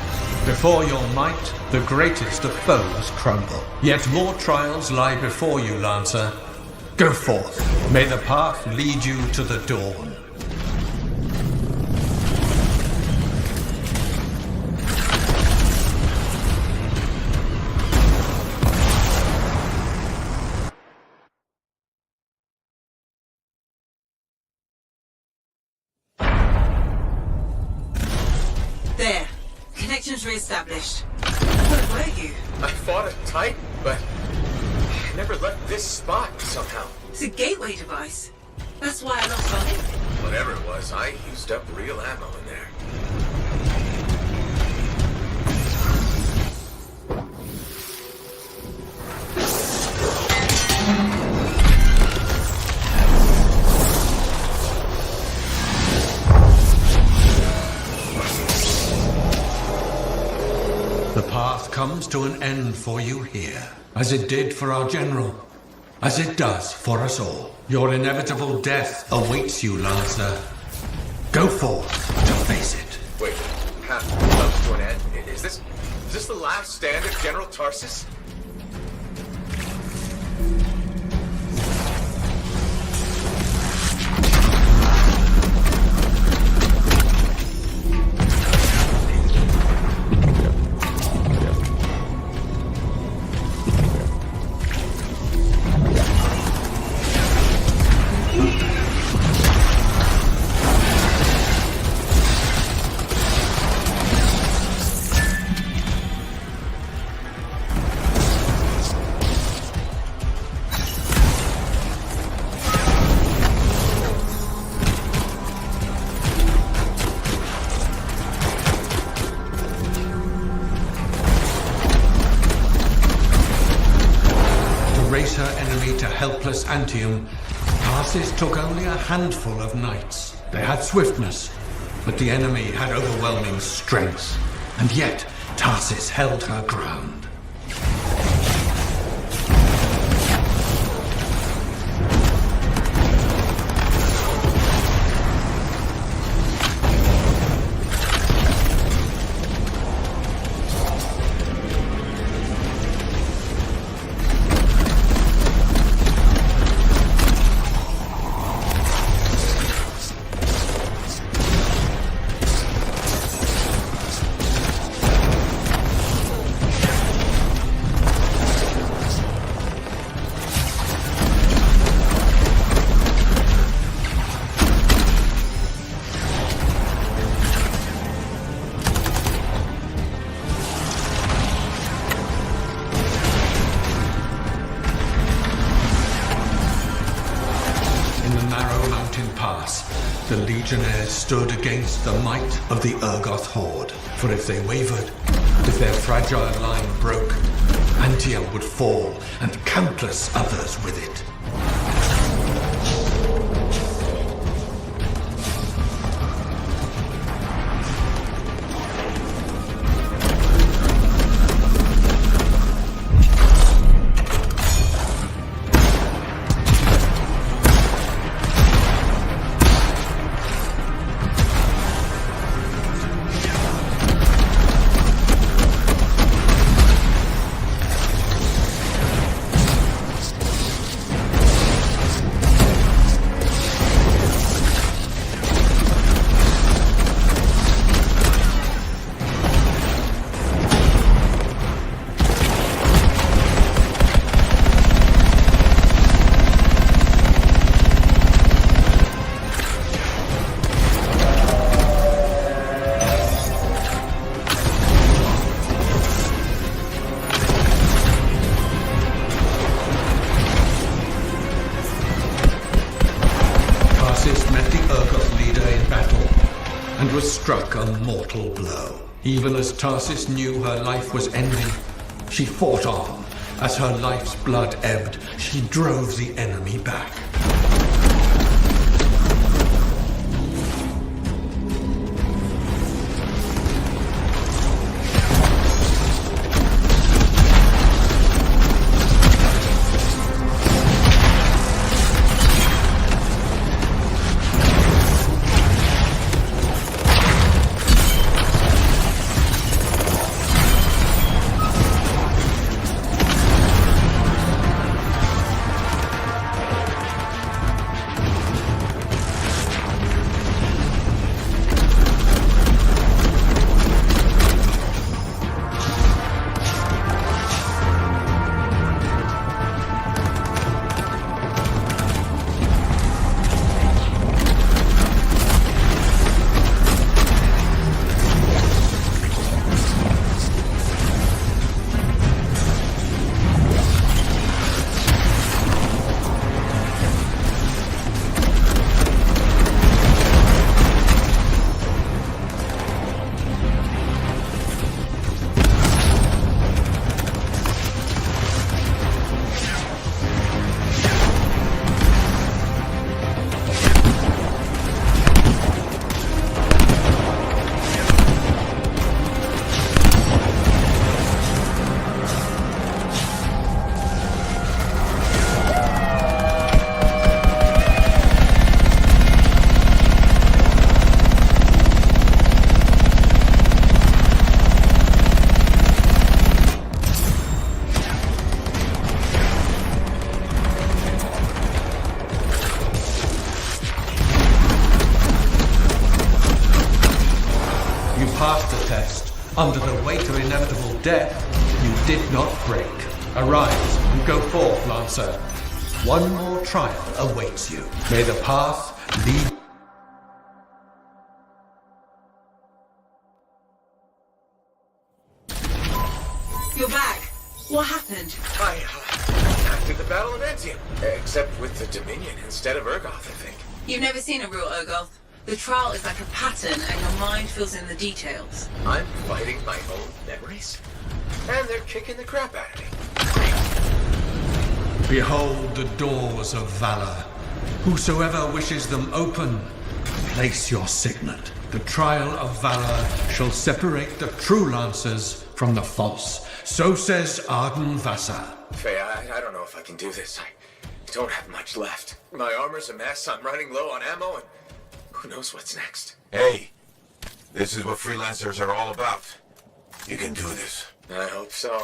Before your might, the greatest of foes crumble. Yet more trials lie before you, Lancer. Go forth. May the path lead you to the dawn. There. Connections re-established. Where were you? I fought it tight, but I never left this spot somehow. It's a gateway device. That's why I lost on it. Whatever it was, I used up real ammo in there. The path comes to an end for you here, as it did for our general, as it does for us all. Your inevitable death awaits you, Lancer. Go forth to face it. Wait, path comes to an end? Is this the last stand of General Tarsis? Her enemy to helpless Anthem, Tarsis took only a handful of knights. They had swiftness, but the enemy had overwhelming strength, and yet Tarsis held her ground. The Legionnaires stood against the might of the Urgoth Horde. For if they wavered, if their fragile line broke, Anthem would fall, and countless others with it. was struck a mortal blow. Even as Tarsis knew her life was ending, she fought on. As her life's blood ebbed, she drove the enemy back. Under the weight of inevitable death, you did not break. Arise and go forth, Lancer. One more trial awaits you. May the path lead... You're back. What happened? I acted the Battle of Anthem. Except with the Dominion instead of Urgoth, I think. You've never seen a real Urgoth. The trial is like a pattern, and your mind fills in the details. I'm fighting my own memories? And they're kicking the crap out of me. Behold the doors of valor. Whosoever wishes them open, place your signet. The trial of valor shall separate the true lancers from the false. So says Arden Vassar. Faye, I don't know if I can do this. I don't have much left. My armor's a mess, I'm running low on ammo, and who knows what's next? Hey, this is what freelancers are all about. You can do this. I hope so.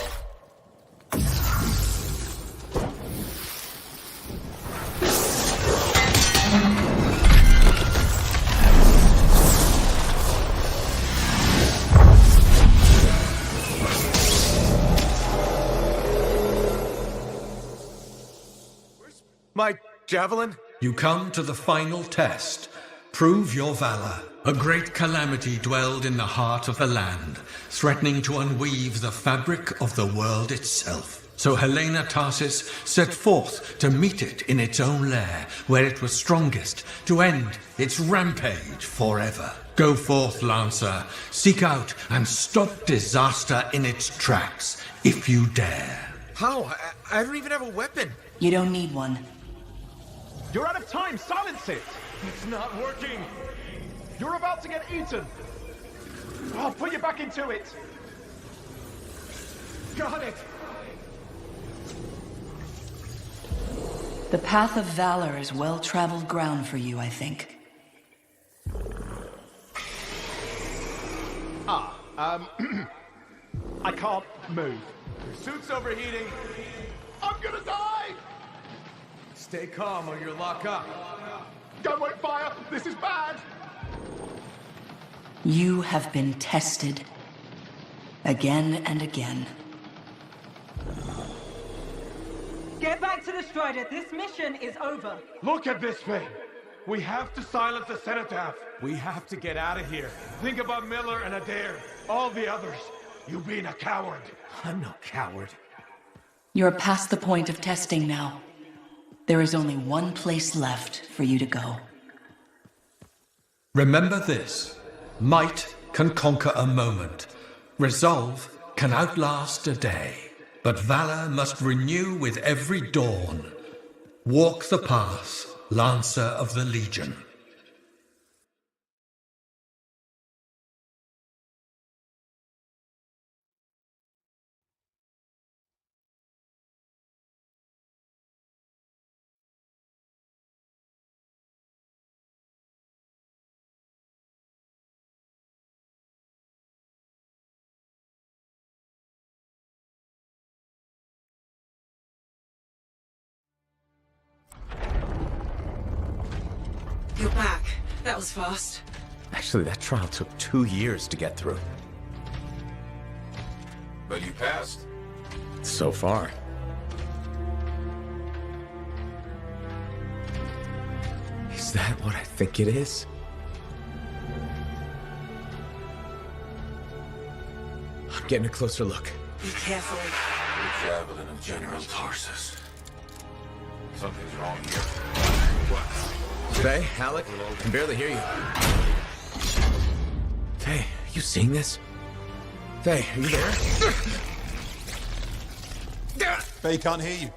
My javelin? You come to the final test. Prove your valor. A great calamity dwelled in the heart of the land, threatening to unweave the fabric of the world itself. So Helena Tarsis set forth to meet it in its own lair, where it was strongest, to end its rampage forever. Go forth, Lancer. Seek out and stop disaster in its tracks, if you dare. How? I don't even have a weapon. You don't need one. You're out of time! Silence it! It's not working. You're about to get eaten! I'll put you back into it! Got it! The path of valor is well-traveled ground for you, I think. I can't move. Your suit's overheating. I'm gonna die! Stay calm or you'll lock up. Gun won't fire! This is bad! You have been tested. Again and again. Get back to the Strider. This mission is over. Look at this thing! We have to silence the Cenotaph. We have to get out of here. Think about Miller and Adair. All the others. You being a coward. I'm no coward. You're past the point of testing now. There is only one place left for you to go. Remember this. Might can conquer a moment. Resolve can outlast a day. But valor must renew with every dawn. Walk the path, Lancer of the Legion. You're back. That was fast. Actually, that trial took 2 years to get through. But you passed. So far. Is that what I think it is? I'm getting a closer look. Be careful. The javelin of General Tarsus. Something's wrong here. What? Faye, Alec, I can barely hear you. Faye, are you seeing this? Faye, are you there? Faye can't hear you.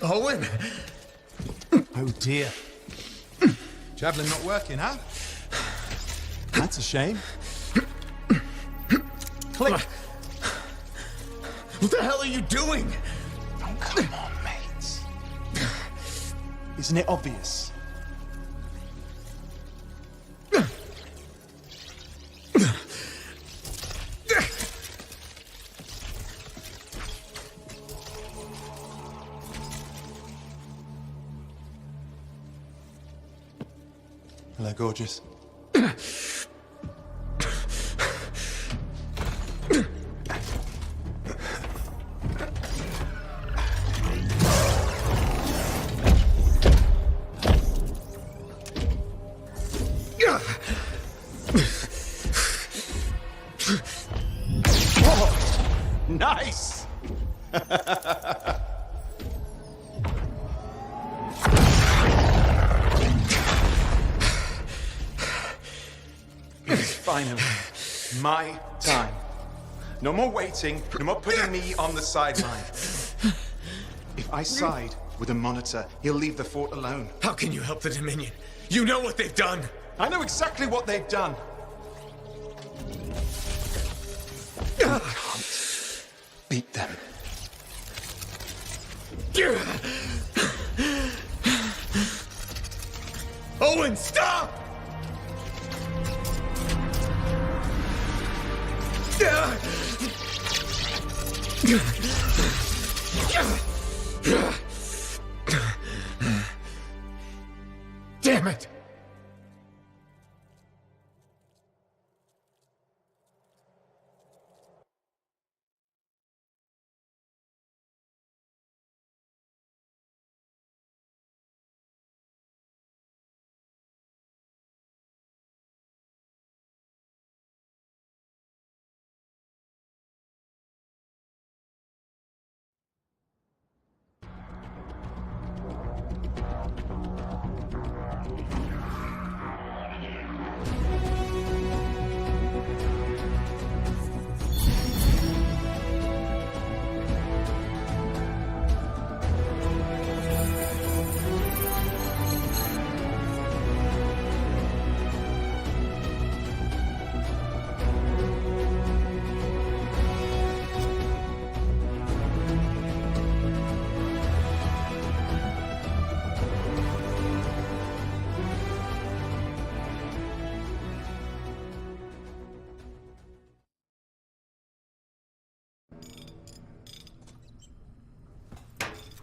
Owen! Oh dear. Javelin not working, huh? That's a shame. Click. What the hell are you doing? Oh, come on, mates. Isn't it obvious? Hello, gorgeous. Nice! It's finally my time. No more waiting, no more putting me on the sideline. If I side with a monitor, he'll leave the fort alone. How can you help the Dominion? You know what they've done! I know exactly what they've done. I can't beat them. Owen, stop! Damn it!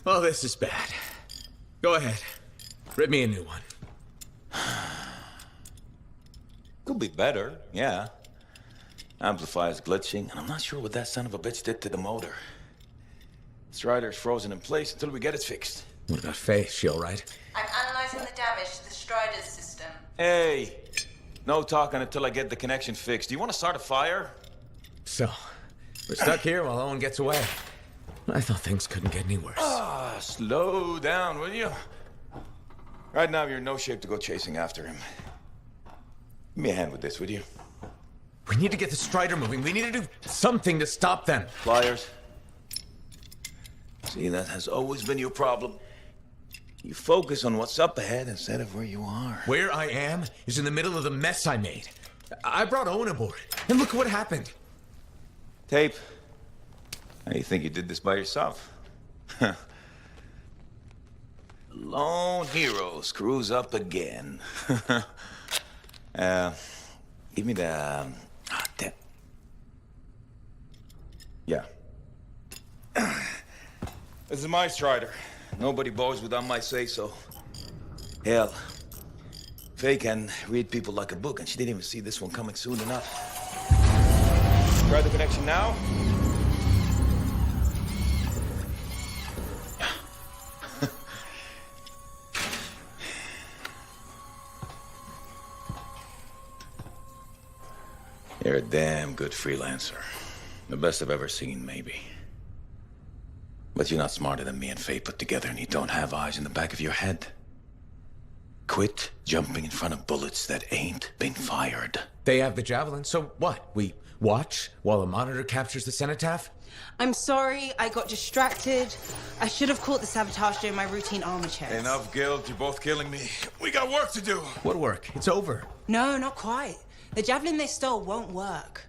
Well, this is bad. Go ahead. Rip me a new one. Could be better, yeah. Amplifier's glitching, and I'm not sure what that son of a bitch did to the motor. Strider's frozen in place until we get it fixed. What about Faye? Is she all right? I'm analyzing the damage to the Strider's system. Hey, no talking until I get the connection fixed. Do you want to start a fire? So, we're stuck here while Owen gets away. I thought things couldn't get any worse. Ah, slow down, will you? Right now, you're in no shape to go chasing after him. Give me a hand with this, would you? We need to get the Strider moving. We need to do something to stop them. Flyers. See, that has always been your problem. You focus on what's up ahead instead of where you are. Where I am is in the middle of the mess I made. I brought Owen aboard, and look what happened. Tape. How do you think you did this by yourself? Lone hero screws up again. Give me the... damn. Yeah. This is my Strider. Nobody boards without my say-so. Hell, Faye can read people like a book, and she didn't even see this one coming soon enough. Try the connection now. You're a damn good freelancer. The best I've ever seen, maybe. But you're not smarter than me and Faye put together, and you don't have eyes in the back of your head. Quit jumping in front of bullets that ain't been fired. They have the Javelin, so what? We watch while a monitor captures the cenotaph? I'm sorry, I got distracted. I should have caught the sabotage during my routine armor checks. Enough guilt, you're both killing me. We got work to do. What work? It's over. No, not quite. The Javelin they stole won't work.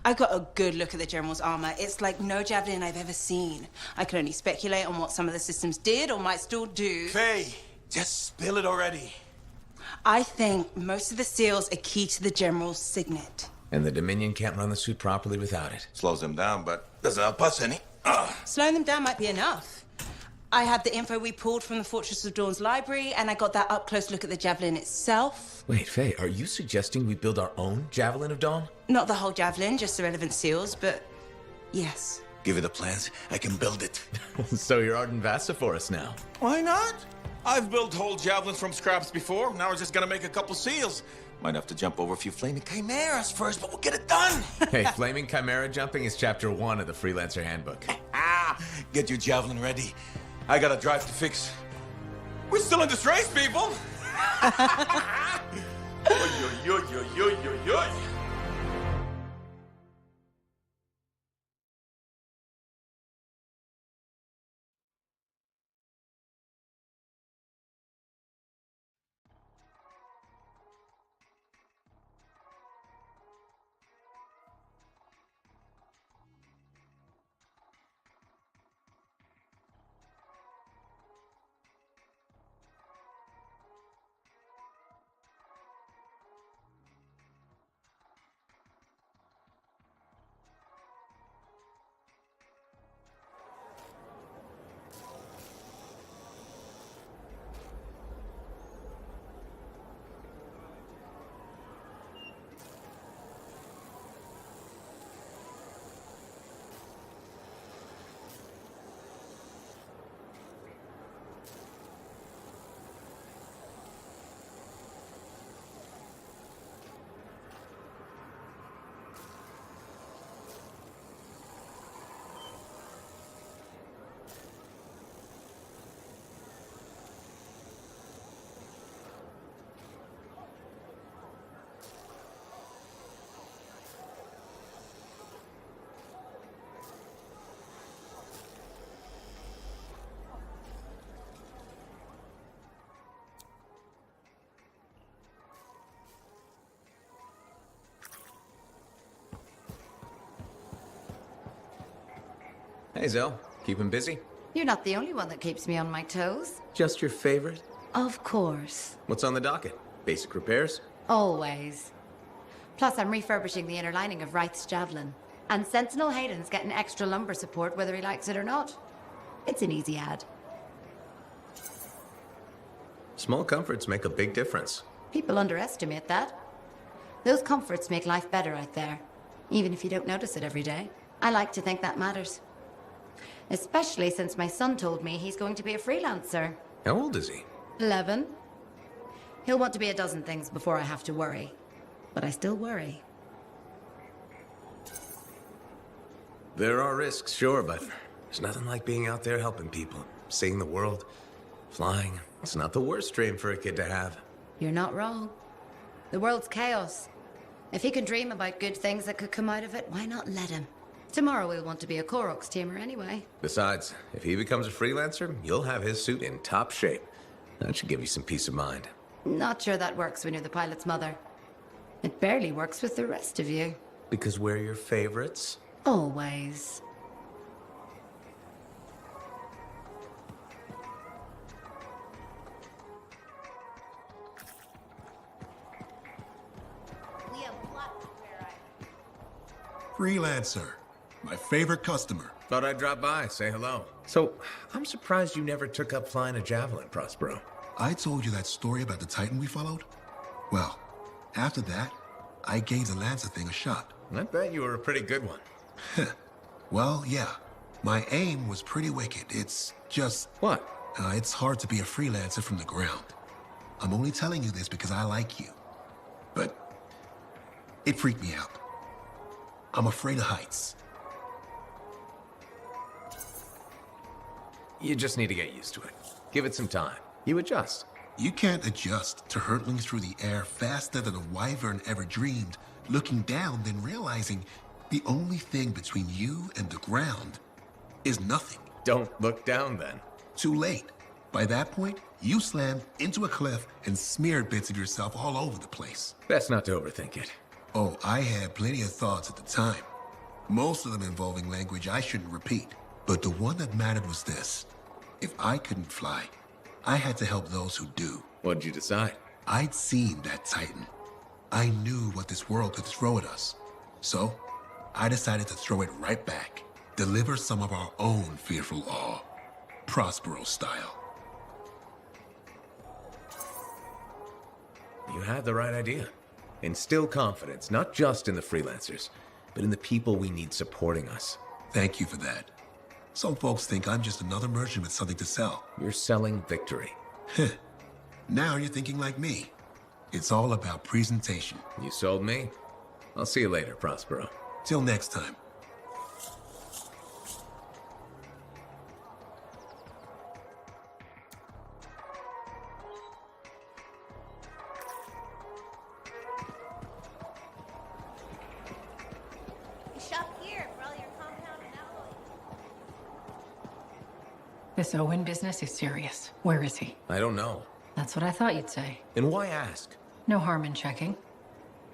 I got a good look at the General's armor. It's like no Javelin I've ever seen. I can only speculate on what some of the systems did or might still do. Faye, just spill it already. I think most of the seals are key to the General's signet. And the Dominion can't run the suit properly without it. Slows them down, but doesn't help us any. Slowing them down might be enough. I had the info we pulled from the Fortress of Dawn's library, and I got that up-close look at the Javelin itself. Wait, Faye, are you suggesting we build our own Javelin of Dawn? Not the whole Javelin, just the relevant seals, but yes. Give it the plans, I can build it. So you're Arden Vassa for us now. Why not? I've built whole Javelins from scraps before. Now we're just gonna make a couple seals. Might have to jump over a few flaming chimeras first, but we'll get it done. Hey, flaming chimera jumping is chapter 1 of the Freelancer Handbook. Get your Javelin ready. I got a drive to fix. We're still in this race, people. Oy, oy, oy, oy, oy, oy, oy. Hey, Zell. Keep him busy? You're not the only one that keeps me on my toes. Just your favorite? Of course. What's on the docket? Basic repairs? Always. Plus, I'm refurbishing the inner lining of Wraith's Javelin. And Sentinel Hayden's getting extra lumbar support whether he likes it or not. It's an easy ad. Small comforts make a big difference. People underestimate that. Those comforts make life better out there, even if you don't notice it every day. I like to think that matters. Especially since my son told me he's going to be a freelancer. How old is he? 11. He'll want to be a dozen things before I have to worry. But I still worry. There are risks, sure, but there's nothing like being out there helping people, seeing the world, flying. It's not the worst dream for a kid to have. You're not wrong. The world's chaos. If he can dream about good things that could come out of it, why not let him? Tomorrow we'll want to be a Koroks tamer anyway. Besides, if he becomes a freelancer, you'll have his suit in top shape. That should give you some peace of mind. Not sure that works when you're the pilot's mother. It barely works with the rest of you. Because we're your favorites? Always. Freelancer. My favorite customer. Thought I'd drop by, say hello. So, I'm surprised you never took up flying a javelin, Prospero. I told you that story about the Titan we followed? Well, after that, I gave the Lancer thing a shot. I bet you were a pretty good one. Well, yeah. My aim was pretty wicked. It's just... What? It's hard to be a freelancer from the ground. I'm only telling you this because I like you. But it freaked me out. I'm afraid of heights. You just need to get used to it. Give it some time. You adjust. You can't adjust to hurtling through the air faster than a wyvern ever dreamed, looking down, then realizing the only thing between you and the ground is nothing. Don't look down, then. Too late. By that point, you slammed into a cliff and smeared bits of yourself all over the place. Best not to overthink it. Oh, I had plenty of thoughts at the time. Most of them involving language I shouldn't repeat. But the one that mattered was this. If I couldn't fly, I had to help those who do. What'd you decide? I'd seen that Titan. I knew what this world could throw at us. So, I decided to throw it right back. Deliver some of our own fearful awe. Prospero style. You had the right idea. Instill confidence, not just in the freelancers, but in the people we need supporting us. Thank you for that. Some folks think I'm just another merchant with something to sell. You're selling victory. Now you're thinking like me. It's all about presentation. You sold me. I'll see you later, Prospero. Till next time. This Owen business is serious. Where is he? I don't know. That's what I thought you'd say. And why ask? No harm in checking.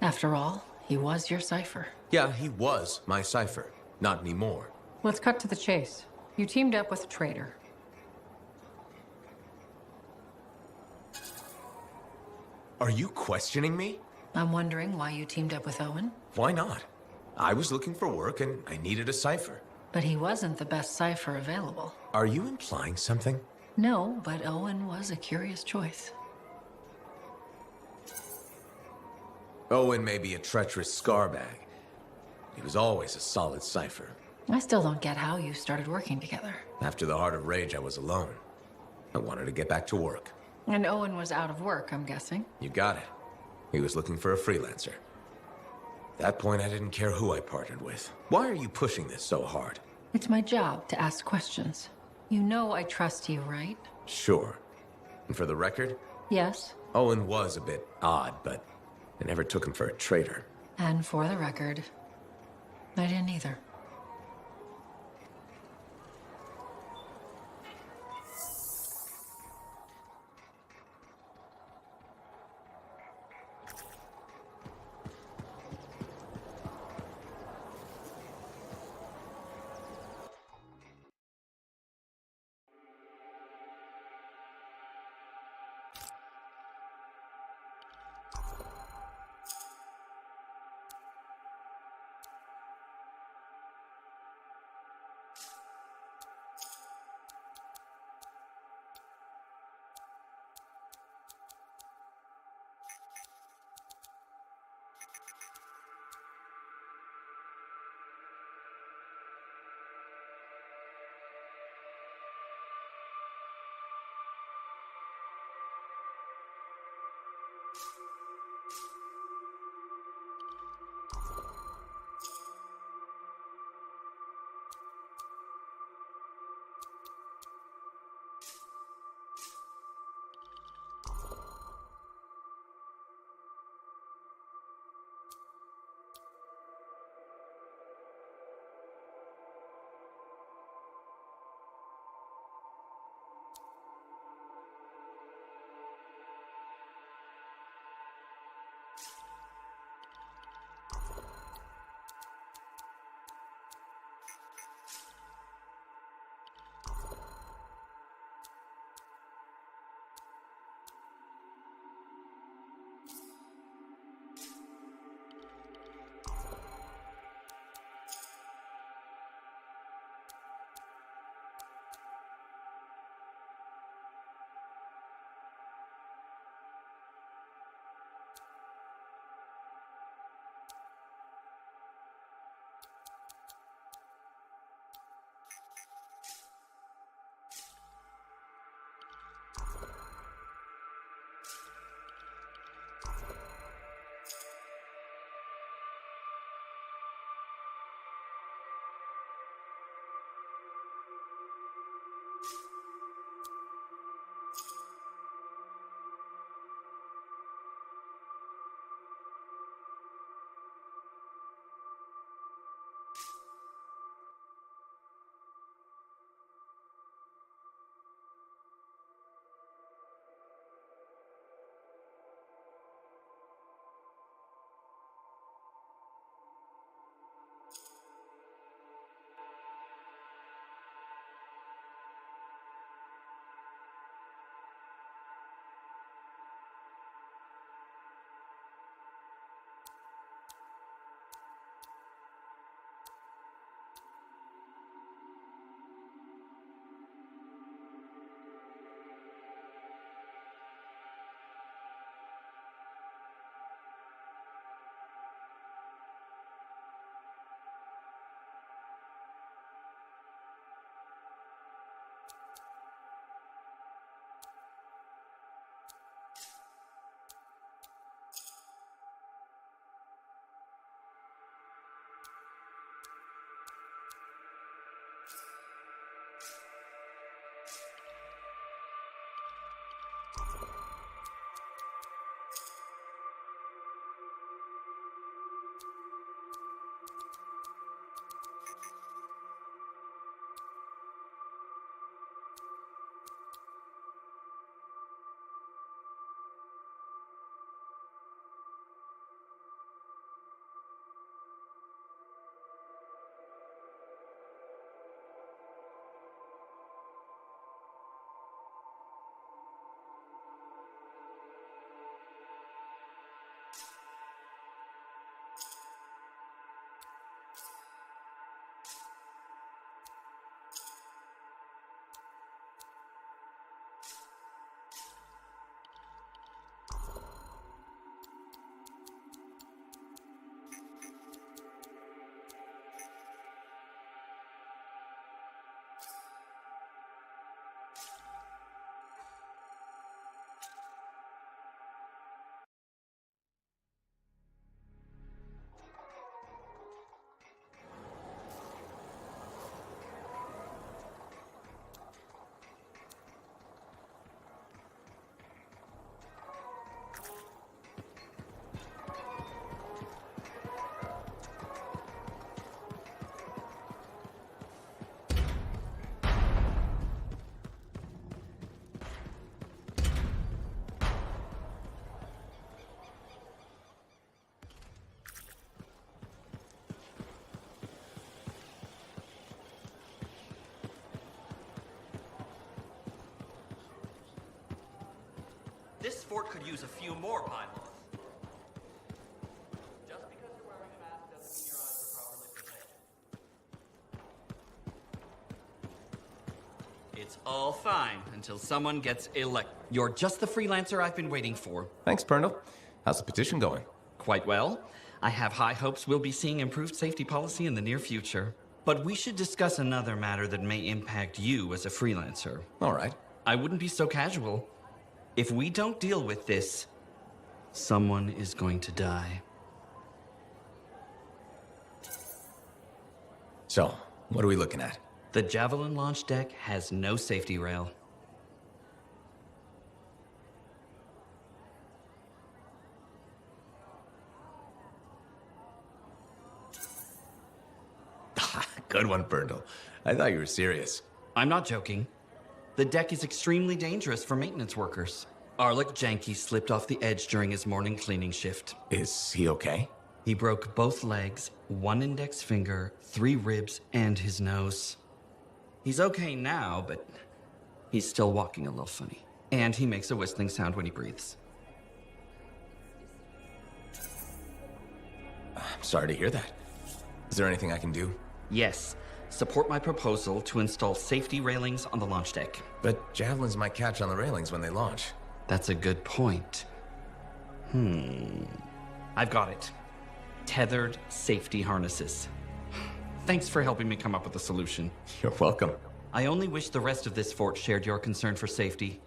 After all, he was your cipher. Yeah, he was my cipher. Not anymore. Let's cut to the chase. You teamed up with a traitor. Are you questioning me? I'm wondering why you teamed up with Owen. Why not? I was looking for work and I needed a cipher. But he wasn't the best cipher available. Are you implying something? No, but Owen was a curious choice. Owen may be a treacherous scarbag. He was always a solid cipher. I still don't get how you started working together. After the Heart of Rage, I was alone. I wanted to get back to work. And Owen was out of work, I'm guessing. You got it. He was looking for a freelancer. At that point, I didn't care who I partnered with. Why are you pushing this so hard? It's my job to ask questions. You know I trust you, right? Sure. And for the record, Yes. Owen was a bit odd, but I never took him for a traitor. And for the record, I didn't either. This fort could use a few more pilots. Just because you're wearing a mask doesn't mean your eyes are properly protected. It's all fine until someone gets elected. You're just the freelancer I've been waiting for. Thanks, Brundle. How's the petition going? Quite well. I have high hopes we'll be seeing improved safety policy in the near future. But we should discuss another matter that may impact you as a freelancer. All right. I wouldn't be so casual. If we don't deal with this, someone is going to die. So, what are we looking at? The Javelin launch deck has no safety rail. Good one, Brundle. I thought you were serious. I'm not joking. The deck is extremely dangerous for maintenance workers. Arlik Janky slipped off the edge during his morning cleaning shift. Is he okay? He broke both legs, one index finger, 3 ribs, and his nose. He's okay now, but he's still walking a little funny. And he makes a whistling sound when he breathes. I'm sorry to hear that. Is there anything I can do? Yes. Support my proposal to install safety railings on the launch deck. But javelins might catch on the railings when they launch. That's a good point. I've got it. Tethered safety harnesses. Thanks for helping me come up with a solution. You're welcome. I only wish the rest of this fort shared your concern for safety.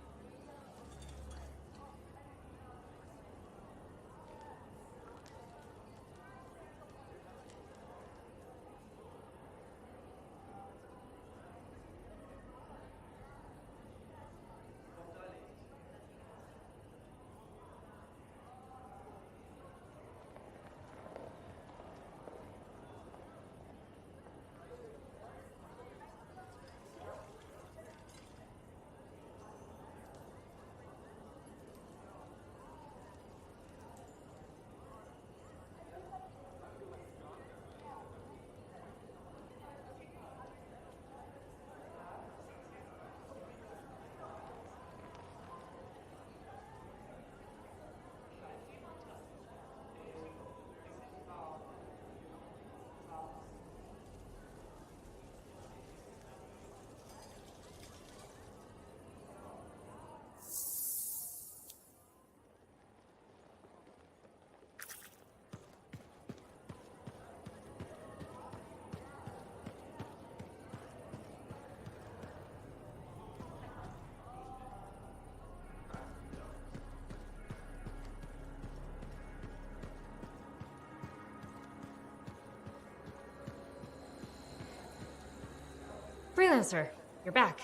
Freelancer, you're back.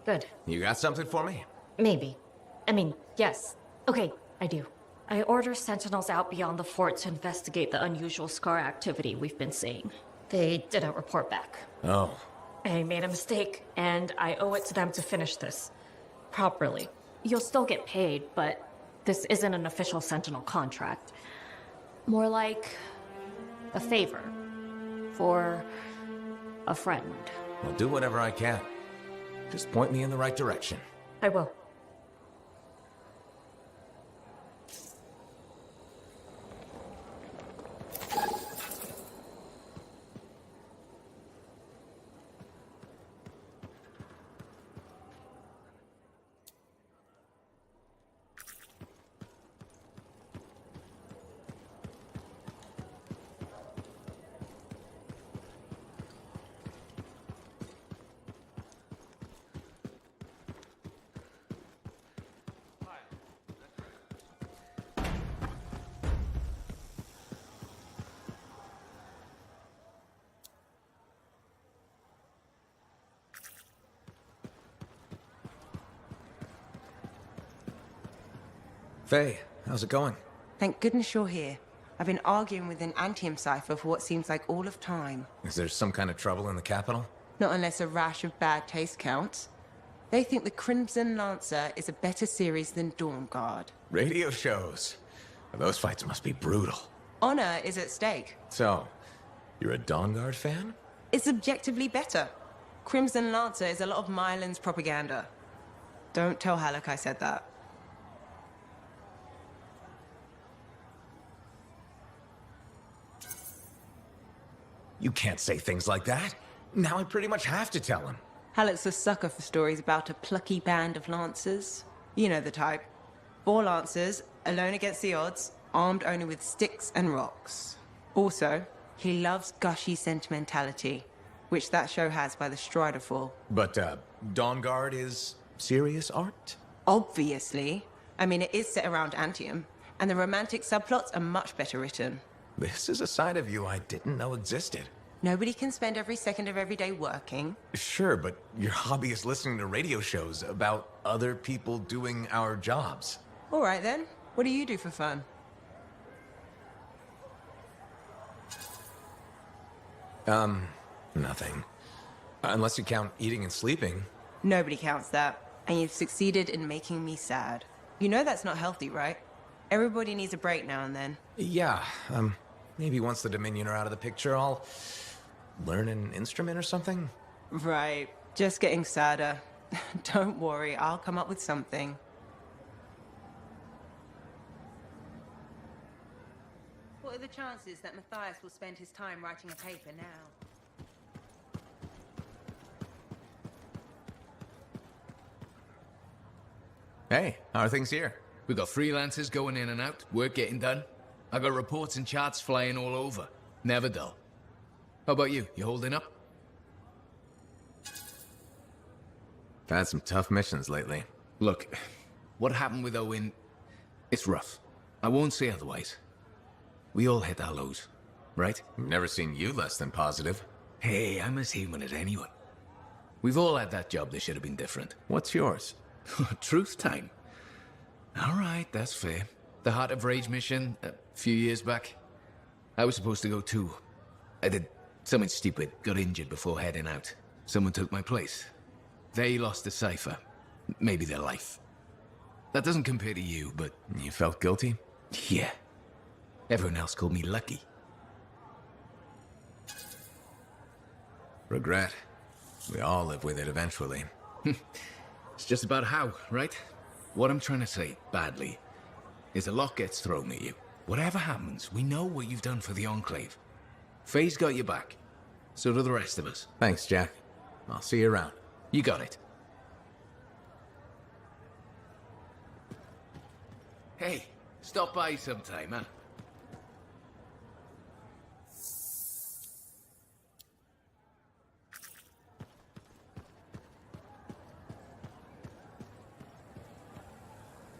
Good. You got something for me? Maybe. I mean, yes. Okay, I do. I order sentinels out beyond the fort to investigate the unusual scar activity we've been seeing. They didn't report back. Oh. I made a mistake, and I owe it to them to finish this properly. You'll still get paid, but this isn't an official sentinel contract. More like a favor for a friend. I'll do whatever I can. Just point me in the right direction. I will. Faye, how's it going? Thank goodness you're here. I've been arguing with an Anthem cipher for what seems like all of time. Is there some kind of trouble in the capital? Not unless a rash of bad taste counts. They think the Crimson Lancer is a better series than Dawn Guard. Radio shows. Those fights must be brutal. Honor is at stake. So, you're a Dawn Guard fan? It's objectively better. Crimson Lancer is a lot of Mylan's propaganda. Don't tell Halleck I said that. You can't say things like that. Now I pretty much have to tell him. Halleck's a sucker for stories about a plucky band of lancers. You know the type. 4 lancers, alone against the odds, armed only with sticks and rocks. Also, he loves gushy sentimentality, which that show has by the Strider Fall. But, Dawn Guard is serious art? Obviously. I mean, it is set around Anthem, and the romantic subplots are much better written. This is a side of you I didn't know existed. Nobody can spend every second of every day working. Sure, but your hobby is listening to radio shows about other people doing our jobs. All right then. What do you do for fun? Nothing. Unless you count eating and sleeping. Nobody counts that. And you've succeeded in making me sad. You know that's not healthy, right? Everybody needs a break now and then. Yeah, maybe once the Dominion are out of the picture, I'll learn an instrument or something? Right. Just getting sadder. Don't worry, I'll come up with something. What are the chances that Matthias will spend his time writing a paper now? Hey, how are things here? We got freelancers going in and out, work getting done. I got reports and charts flying all over. Never dull. How about you? You holding up? I've had some tough missions lately. Look, what happened with Owen, it's rough. I won't say otherwise. We all hit our lows, right? Never seen you less than positive. Hey, I'm as human as anyone. We've all had that job that should have been different. What's yours? Truth time. All right, that's fair. The Heart of Rage mission, a few years back. I was supposed to go too. I did something stupid, got injured before heading out. Someone took my place. They lost the cipher. Maybe their life. That doesn't compare to you, but... You felt guilty? Yeah. Everyone else called me lucky. Regret. We all live with it eventually. It's just about how, right? What I'm trying to say, badly, is a lot gets thrown at you. Whatever happens, we know what you've done for the Enclave. Faye's got your back. So do the rest of us. Thanks, Jack. I'll see you around. You got it. Hey, stop by sometime, huh?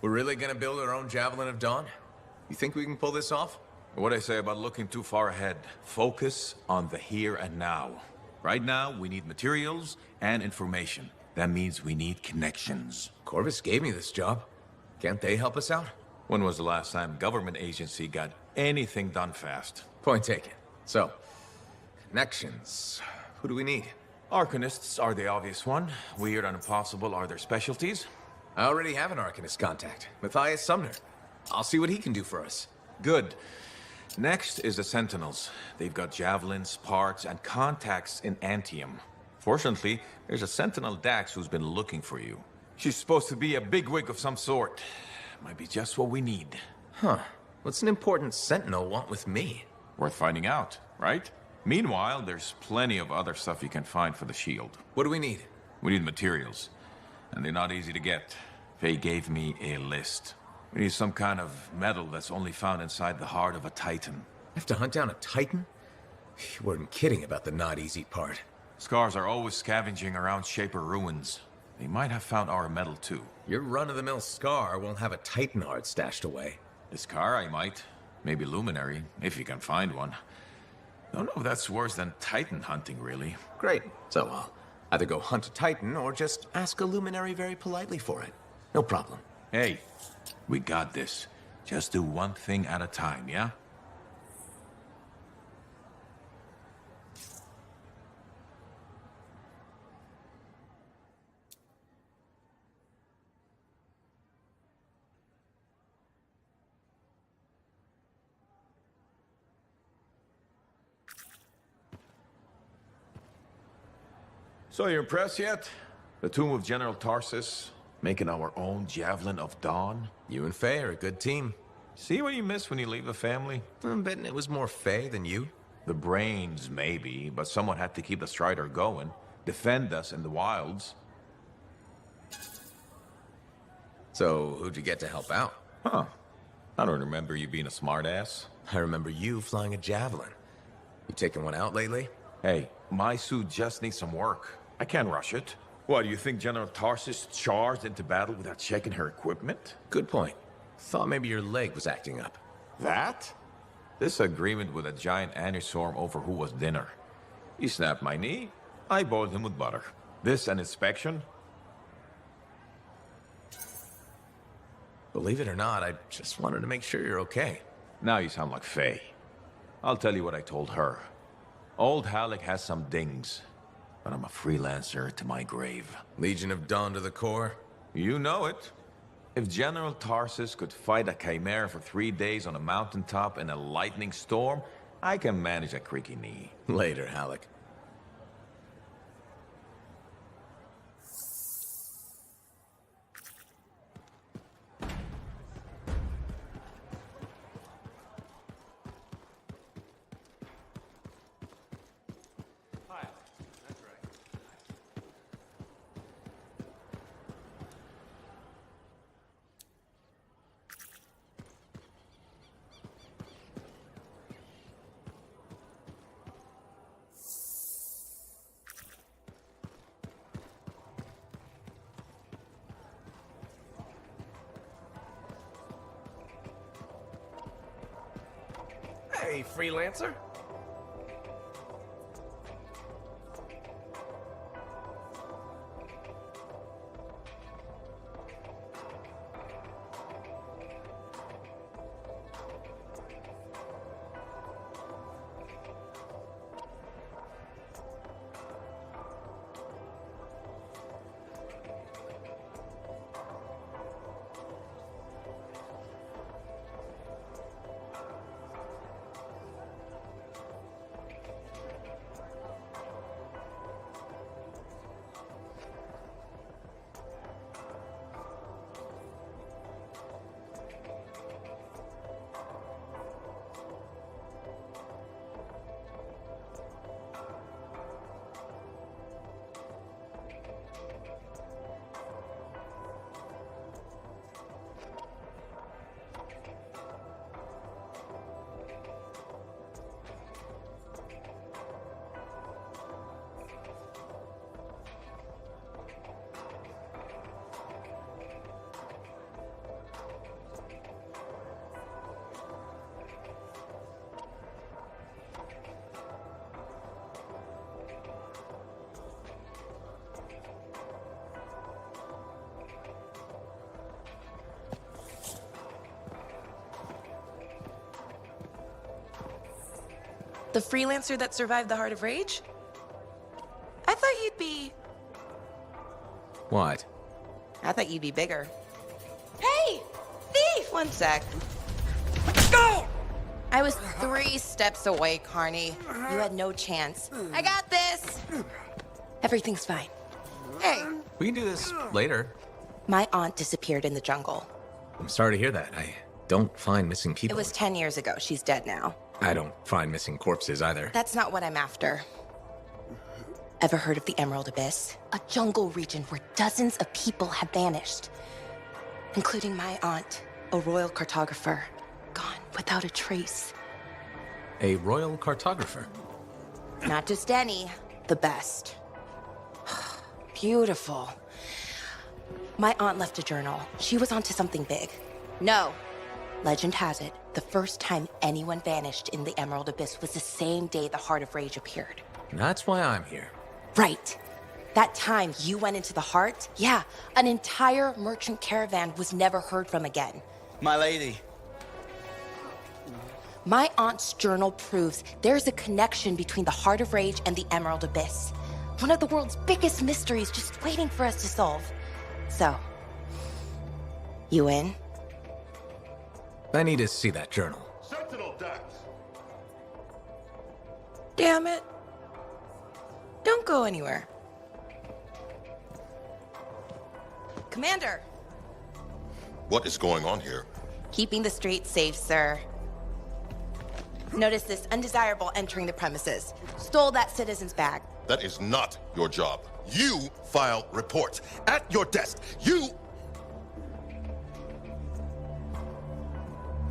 We're really gonna build our own Javelin of Dawn? You think we can pull this off? What I say about looking too far ahead. Focus on the here and now. Right now, we need materials and information. That means we need connections. Corvus gave me this job. Can't they help us out? When was the last time government agency got anything done fast? Point taken. So, connections. Who do we need? Arcanists are the obvious one. Weird and impossible are their specialties. I already have an Arcanist contact, Matthias Sumner. I'll see what he can do for us. Good. Next is the Sentinels. They've got javelins, parts, and contacts in Anthem. Fortunately, there's a Sentinel Dax who's been looking for you. She's supposed to be a bigwig of some sort. Might be just what we need. Huh. What's an important Sentinel want with me? Worth finding out, right? Meanwhile, there's plenty of other stuff you can find for the shield. What do we need? We need materials. And they're not easy to get. Faye gave me a list. We need some kind of metal that's only found inside the heart of a Titan. Have to hunt down a Titan? You weren't kidding about the not easy part. Scars are always scavenging around Shaper ruins. They might have found our metal too. Your run-of-the-mill Scar won't have a Titan heart stashed away. The Scar I might. Maybe Luminary, if you can find one. Don't know if that's worse than Titan hunting, really. Great. So I'll either go hunt a Titan or just ask a Luminary very politely for it. No problem. Hey, we got this. Just do one thing at a time, yeah? So you impressed yet? The tomb of General Tarsus, making our own Javelin of Dawn? You and Faye are a good team. See what you miss when you leave the family? I'm betting it was more Faye than you. The brains, maybe, but someone had to keep the Strider going, defend us in the wilds. So, who'd you get to help out? Huh. I don't remember you being a smartass. I remember you flying a Javelin. You taking one out lately? Hey, my suit just needs some work. I can't rush it. What, do you think General Tarsus charged into battle without checking her equipment? Good point. Thought maybe your leg was acting up. That? This agreement with a giant aneurysm over who was dinner. He snapped my knee, I boiled him with butter. This an inspection? Believe it or not, I just wanted to make sure you're okay. Now you sound like Faye. I'll tell you what I told her. Old Halleck has some dings, but I'm a freelancer to my grave. Legion of Dawn to the core? You know it. If General Tarsus could fight a chimera for 3 days on a mountaintop in a lightning storm, I can manage a creaky knee. Later, Halleck. Hey, freelancer. The freelancer that survived the Heart of Rage? I thought you'd be... What? I thought you'd be bigger. Hey! Thief! One sec. Go! I was 3 steps away, Carney. You had no chance. I got this! Everything's fine. Hey! We can do this later. My aunt disappeared in the jungle. I'm sorry to hear that. I don't find missing It people. was 10 years ago. She's dead now. I don't find missing corpses either. That's not what I'm after. Ever heard of the Emerald Abyss? A jungle region where dozens of people have vanished. Including my aunt, a royal cartographer. Gone without a trace. A royal cartographer? Not just any, the best. Beautiful. My aunt left a journal. She was onto something big. No. Legend has it, the first time anyone vanished in the Emerald Abyss was the same day the Heart of Rage appeared. That's why I'm here. Right. That time you went into the Heart, yeah, an entire merchant caravan was never heard from again. My lady. My aunt's journal proves there's a connection between the Heart of Rage and the Emerald Abyss. One of the world's biggest mysteries just waiting for us to solve. So, you in? I need to see that journal. Sentinel Dax. Damn it. Don't go anywhere. Commander! What is going on here? Keeping the streets safe, sir. Notice this undesirable entering the premises. Stole that citizen's bag. That is not your job. You file reports. At your desk. You...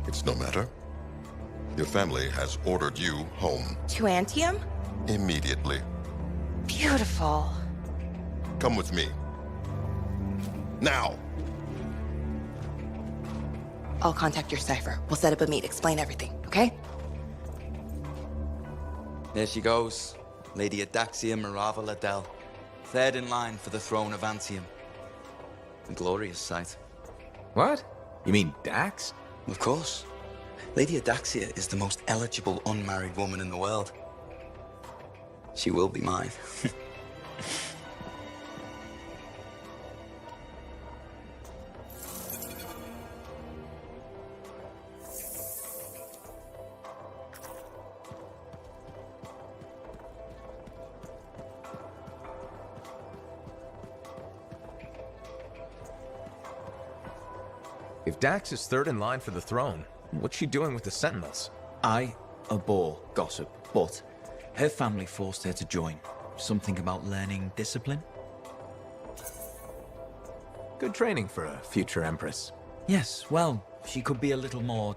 It's no matter. Your family has ordered you home. To Anthem? Immediately. Beautiful. Come with me. Now! I'll contact your cipher. We'll set up a meet, explain everything, okay? There she goes. Lady Adaxia Mirava Ladell. Third in line for the throne of Anthem. A glorious sight. What? You mean Dax? Of course. Lady Adaxia is the most eligible unmarried woman in the world. She will be mine. If Dax is third in line for the throne, what's she doing with the Sentinels? I abhor gossip, but her family forced her to join. Something about learning discipline? Good training for a future Empress. Yes, well, she could be a little more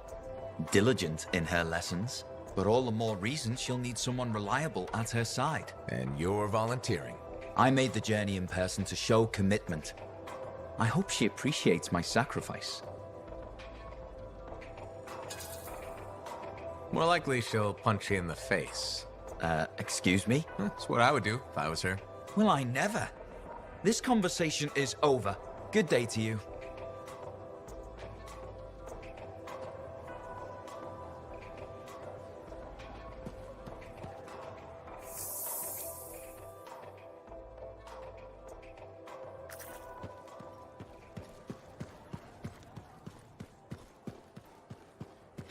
diligent in her lessons, but all the more reason she'll need someone reliable at her side. And you're volunteering. I made the journey in person to show commitment. I hope she appreciates my sacrifice. More likely she'll punch you in the face. Excuse me? That's what I would do if I was her. Well, I never. This conversation is over. Good day to you.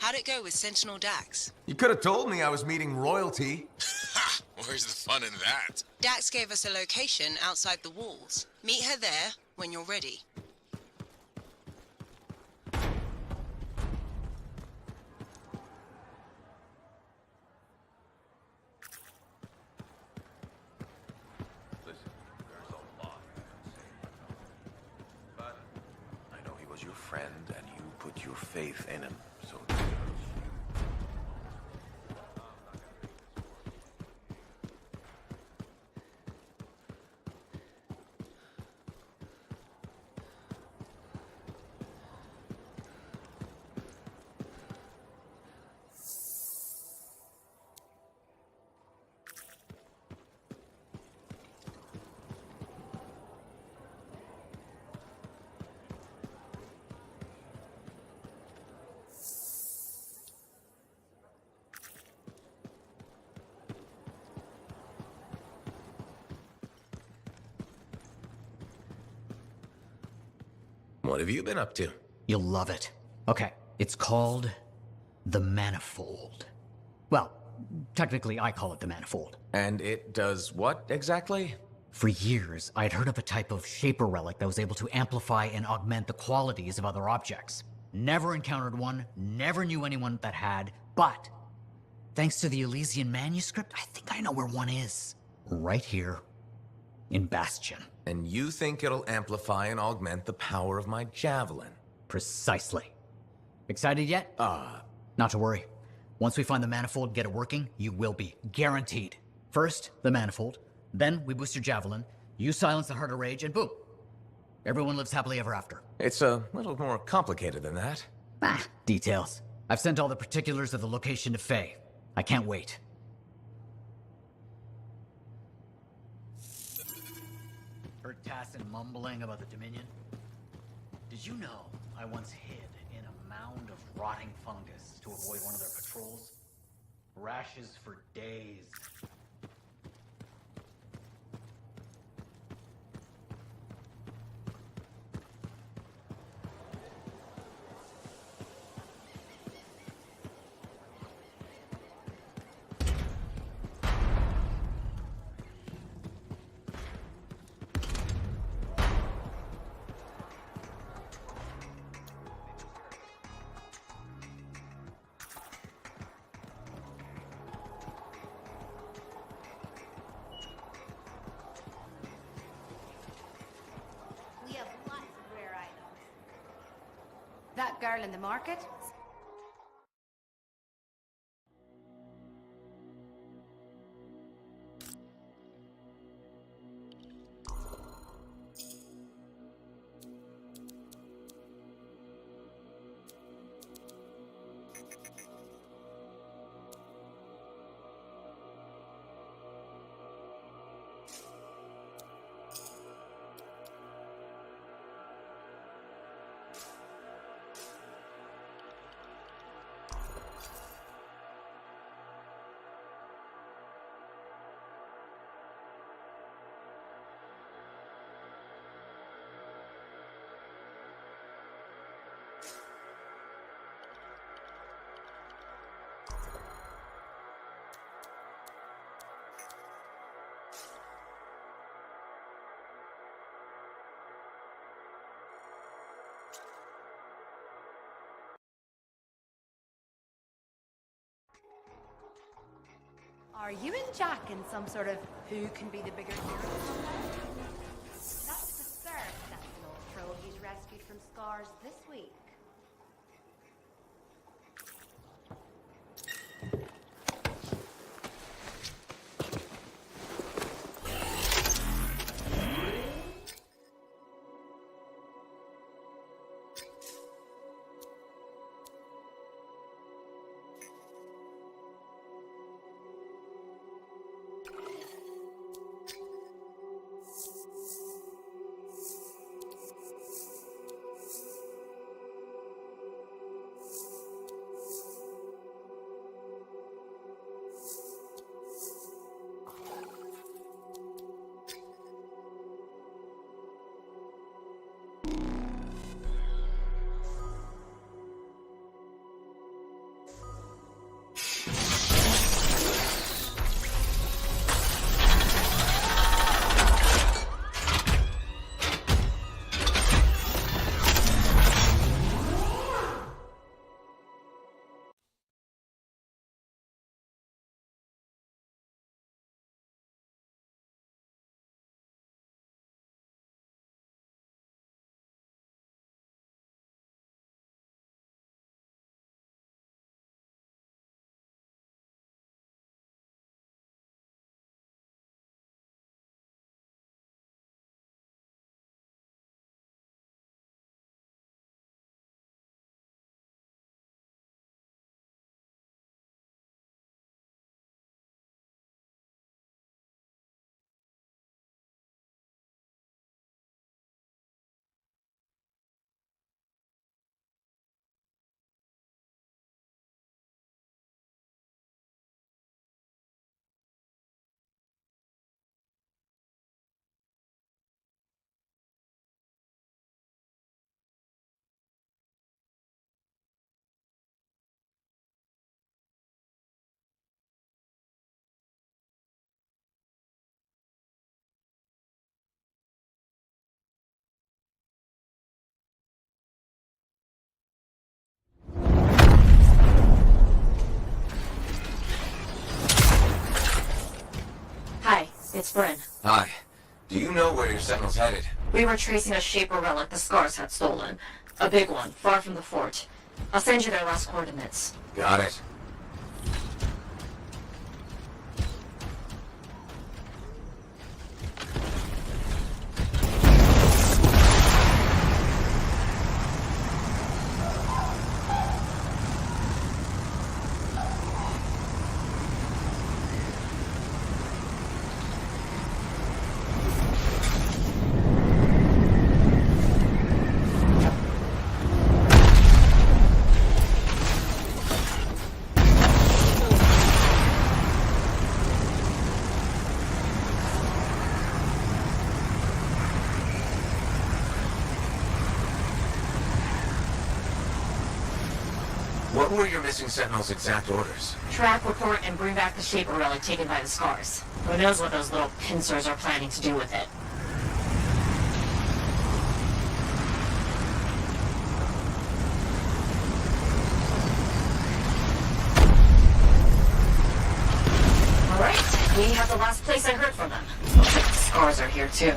How'd it go with Sentinel Dax? You could have told me I was meeting royalty. Ha! Where's the fun in that? Dax gave us a location outside the walls. Meet her there when you're ready. Listen, there's a lot I can say about him. But I know he was your friend and you put your faith in him, so it deserves you. What have you been up to? You'll love it. Okay, it's called the Manifold. Well, technically I call it the Manifold. And it does what exactly? For years, I'd heard of a type of Shaper relic that was able to amplify and augment the qualities of other objects. Never encountered one, never knew anyone that had, but thanks to the Elysian manuscript, I think I know where one is. Right here in Bastion. And you think it'll amplify and augment the power of my javelin? Precisely. Excited yet? Not to worry. Once we find the Manifold, get it working, you will be. Guaranteed. First, the Manifold. Then we boost your javelin. You silence the Heart of Rage, and boom. Everyone lives happily ever after. It's a little more complicated than that. Details. I've sent all the particulars of the location to Faye. I can't wait. Heard Tassin mumbling about the Dominion? Did you know I once hid in a mound of rotting fungus to avoid one of their patrols? Rashes for days. That girl in the market? Are you and Jack in some sort of who can be the bigger hero contest? That's the third sentinel troll he's rescued from scars this week. it's Bryn. Hi. Do you know where your sentinel's headed? We were tracing a Shaper relic the Scars had stolen. A big one, far from the fort. I'll send you their last coordinates. Got it. What were your missing sentinel's exact orders? Track, report, and bring back the Shaper relic taken by the Scars. Who knows what those little pincers are planning to do with it? Alright, we have the last place I heard from them. Looks like the Scars are here too.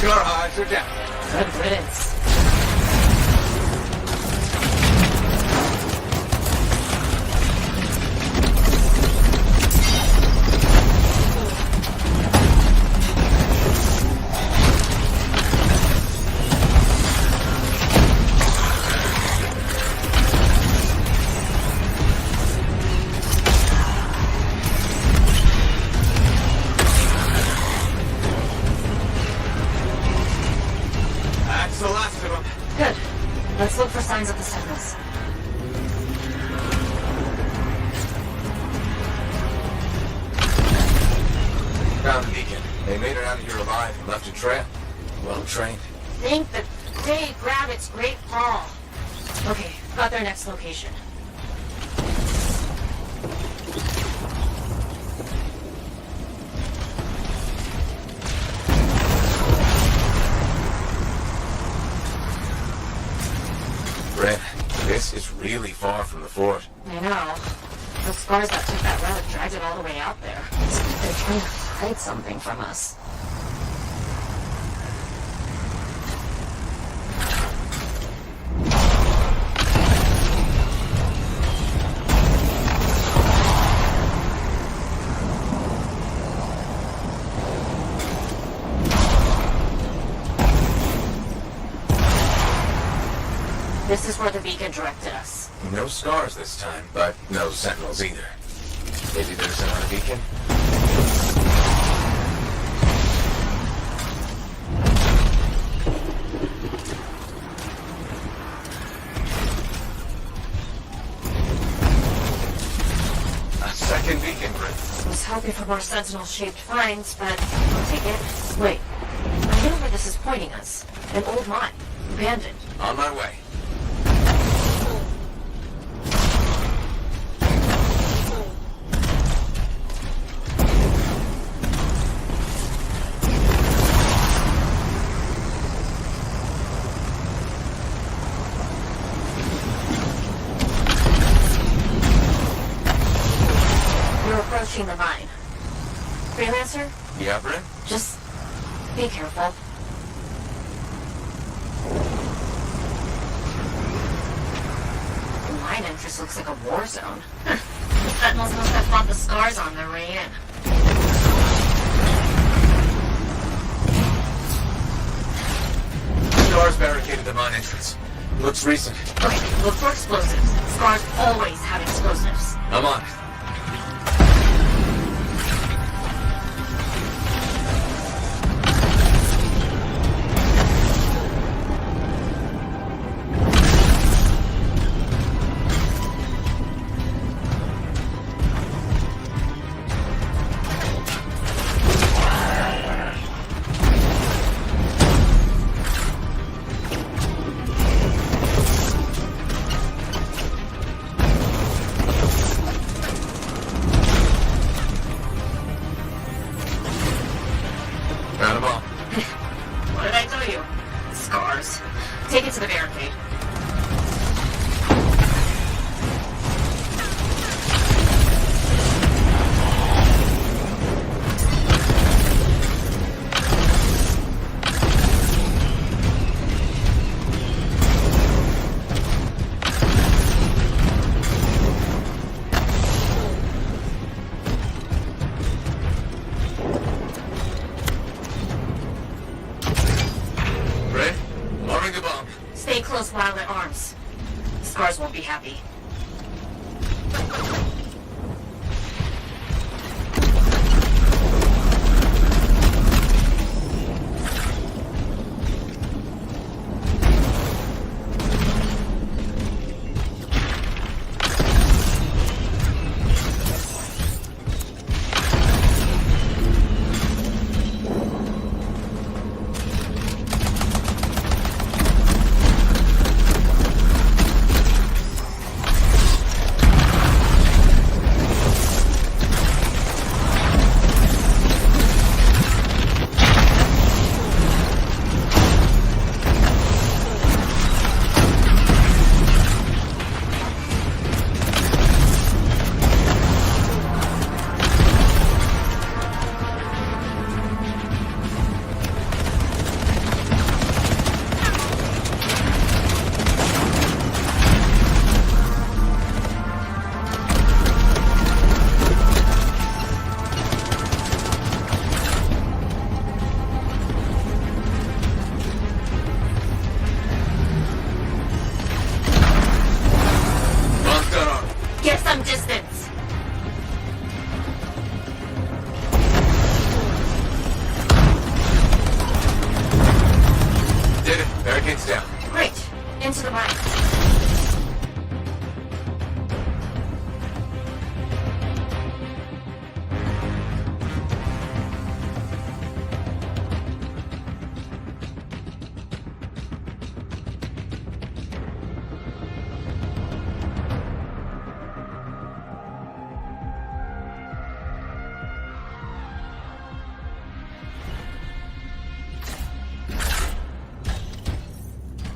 Your eyes are down. Good riddance. That's the last of them. Good. Let's look for signs of the sentinels. Found the beacon. They made it out of here alive and left a trail. Well trained. Think that they grab its great paw. Okay, got their next location. Bryn, this is really far from the fort. I know. The Scars that took that relic dragged it all the way out there. It's like they're trying to hide something from us. This is where the beacon directed us. No Scars this time, but no sentinels either. Maybe there's another beacon? A second beacon, Bryn. I was hoping for more sentinel-shaped finds, but I'll take it. Wait, I know where this is pointing us. An old mine. Abandoned. On my way. We're approaching the mine. Freelancer? Yeah, Bryn? Just be careful. The mine entrance looks like a war zone. The Sentinels must have fought the Scars on their way in. Scars barricaded the mine entrance. Looks recent. Okay, look for explosives. Scars always have explosives. I'm on it.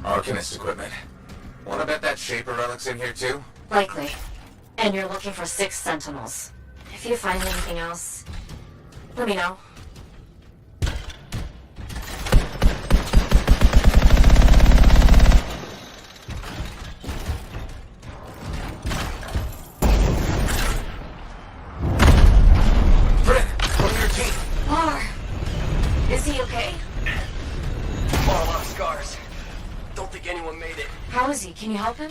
Arcanist equipment. Wanna bet that Shaper relic's in here too? Likely. And you're looking for 6 Sentinels. If you find anything else, let me know. Bryn, look at your team. Mar! Is he okay? A lot of scars. Don't think anyone made it. How is he? Can you help him?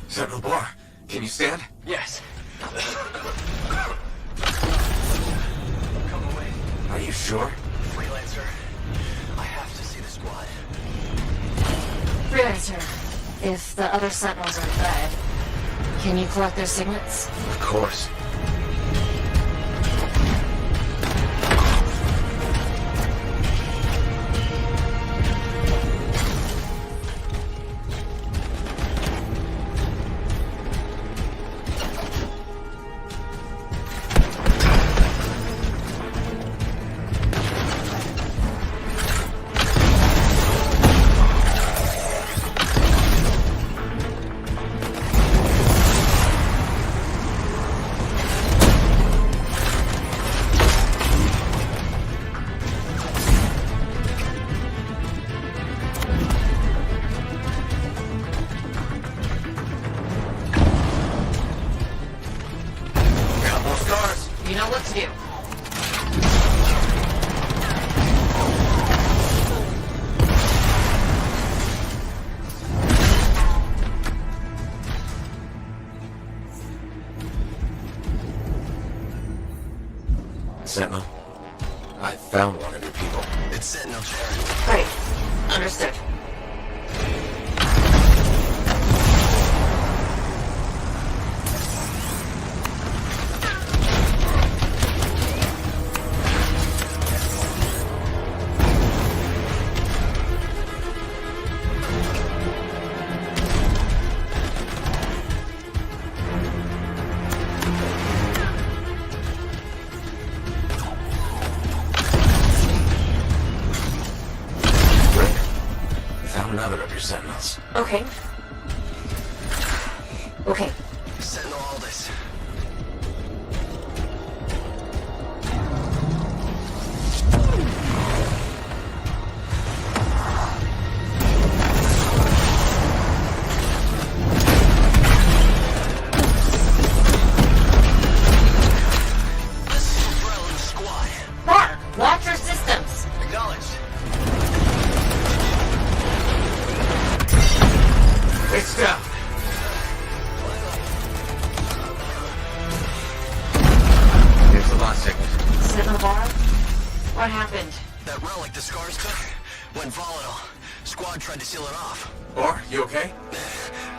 Sentinel Bar, can you stand? Yes. Come away. Are you sure? Freelancer. I have to see the squad. Freelancer, if the other Sentinels are dead, can you collect their signets? Of course. You know what to do. Sentinel, I found one of your people. It's Sentinel Chair. Great. Understood. Another of your Sentinels. Okay. Okay. Sentinel Aldous. Mark, watch your systems. Acknowledged. That relic the Scars took went volatile. Squad tried to seal it off. Or, you okay?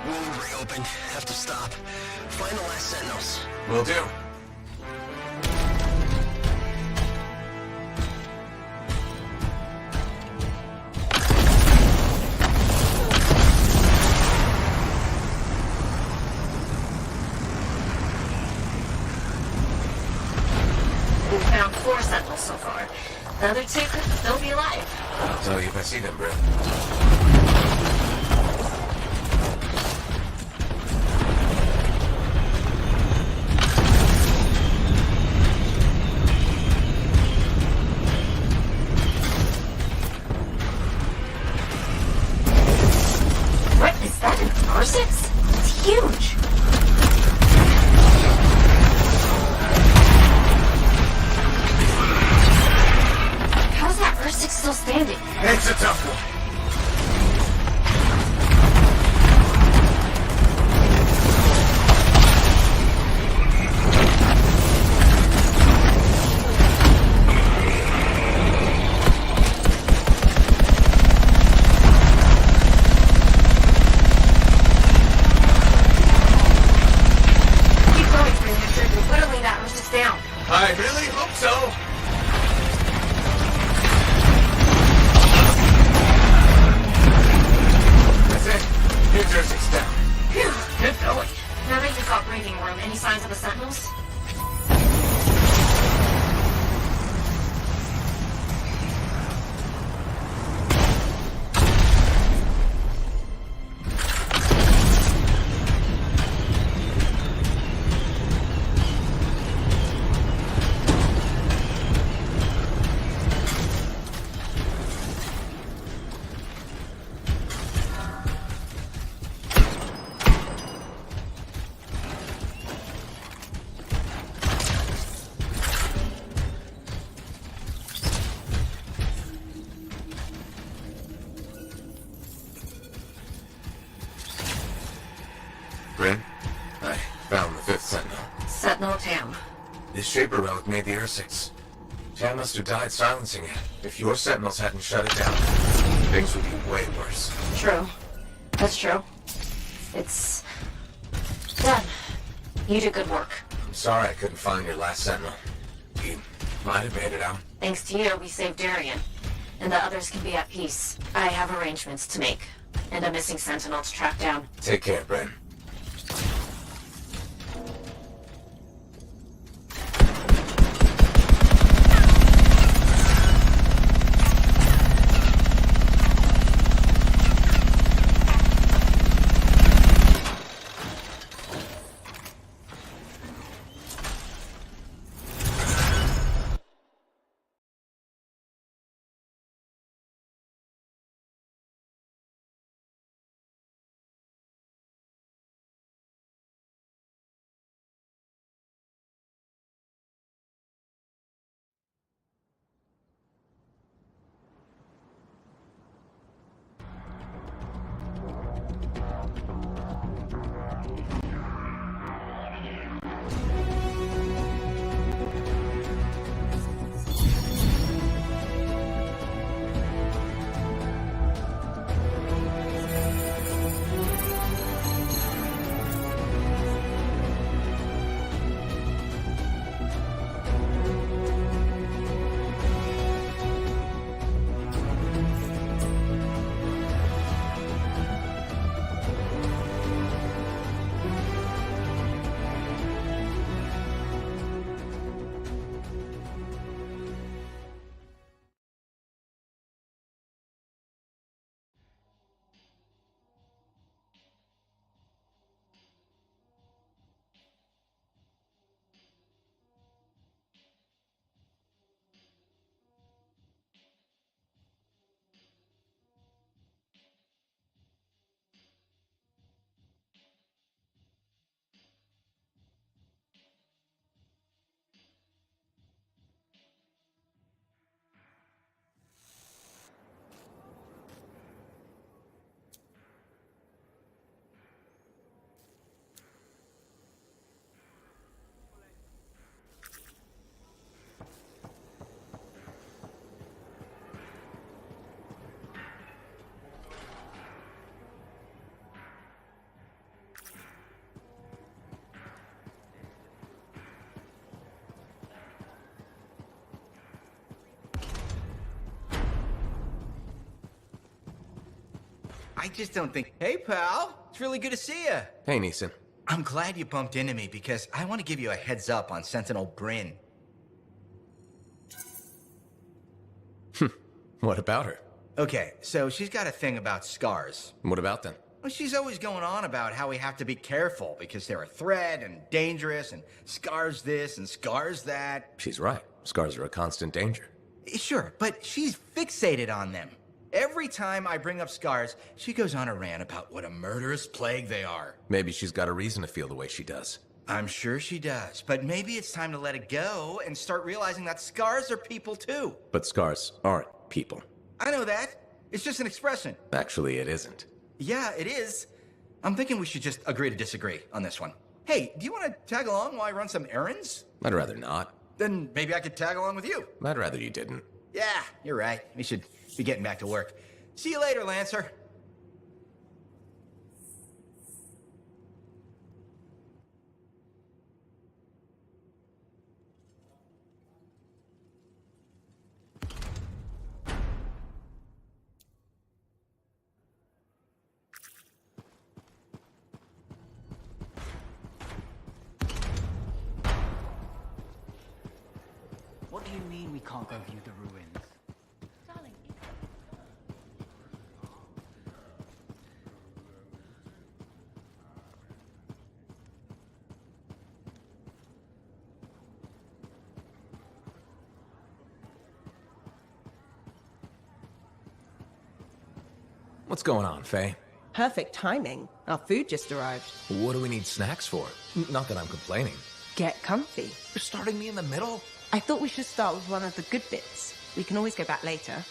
Wound reopened. Have to stop. Find the last Sentinels. Will do. We've found 4 Sentinels so far. The other 2 could still be alive. I'll tell you if I see them, Brett. What is that, an R6? It's huge. How's that R6 still standing? It's a tough one. Keep going, Freelancer. You're whittling that R6 down. I really hope so. That's it. New jersey's down. Phew, good going. Now that you've got breathing room, any signs of the Sentinels? Bryn, I found the 5th Sentinel. Sentinel Tam. This Shaper relic made the R6. Tam must have died silencing it. If your Sentinels hadn't shut it down, things would be way worse. True. That's true. It's done. You did good work. I'm sorry I couldn't find your last Sentinel. He might have made it out. Thanks to you, we saved Darien. And the others can be at peace. I have arrangements to make. And a missing Sentinel to track down. Take care, Bryn. I just don't think... Hey, pal. It's really good to see you. Hey, Neeson. I'm glad you bumped into me because I want to give you a heads up on Sentinel Bryn. What about her? Okay, so she's got a thing about scars. What about them? Well, she's always going on about how we have to be careful because they're a threat and dangerous and scars this and scars that. She's right. Scars are a constant danger. Sure, but she's fixated on them. Every time I bring up scars, she goes on a rant about what a murderous plague they are. Maybe she's got a reason to feel the way she does. I'm sure she does, but maybe it's time to let it go and start realizing that scars are people too. But scars aren't people. I know that. It's just an expression. Actually, it isn't. Yeah, it is. I'm thinking we should just agree to disagree on this one. Hey, do you want to tag along while I run some errands? I'd rather not. Then maybe I could tag along with you. I'd rather you didn't. Yeah, you're right. We should be getting back to work. See you later, Lancer. What do you mean we can't go view the ruins? What's going on, Faye? Perfect timing. Our food just arrived. What do we need snacks for? Not that I'm complaining. Get comfy. You're starting me in the middle? I thought we should start with one of the good bits. We can always go back later.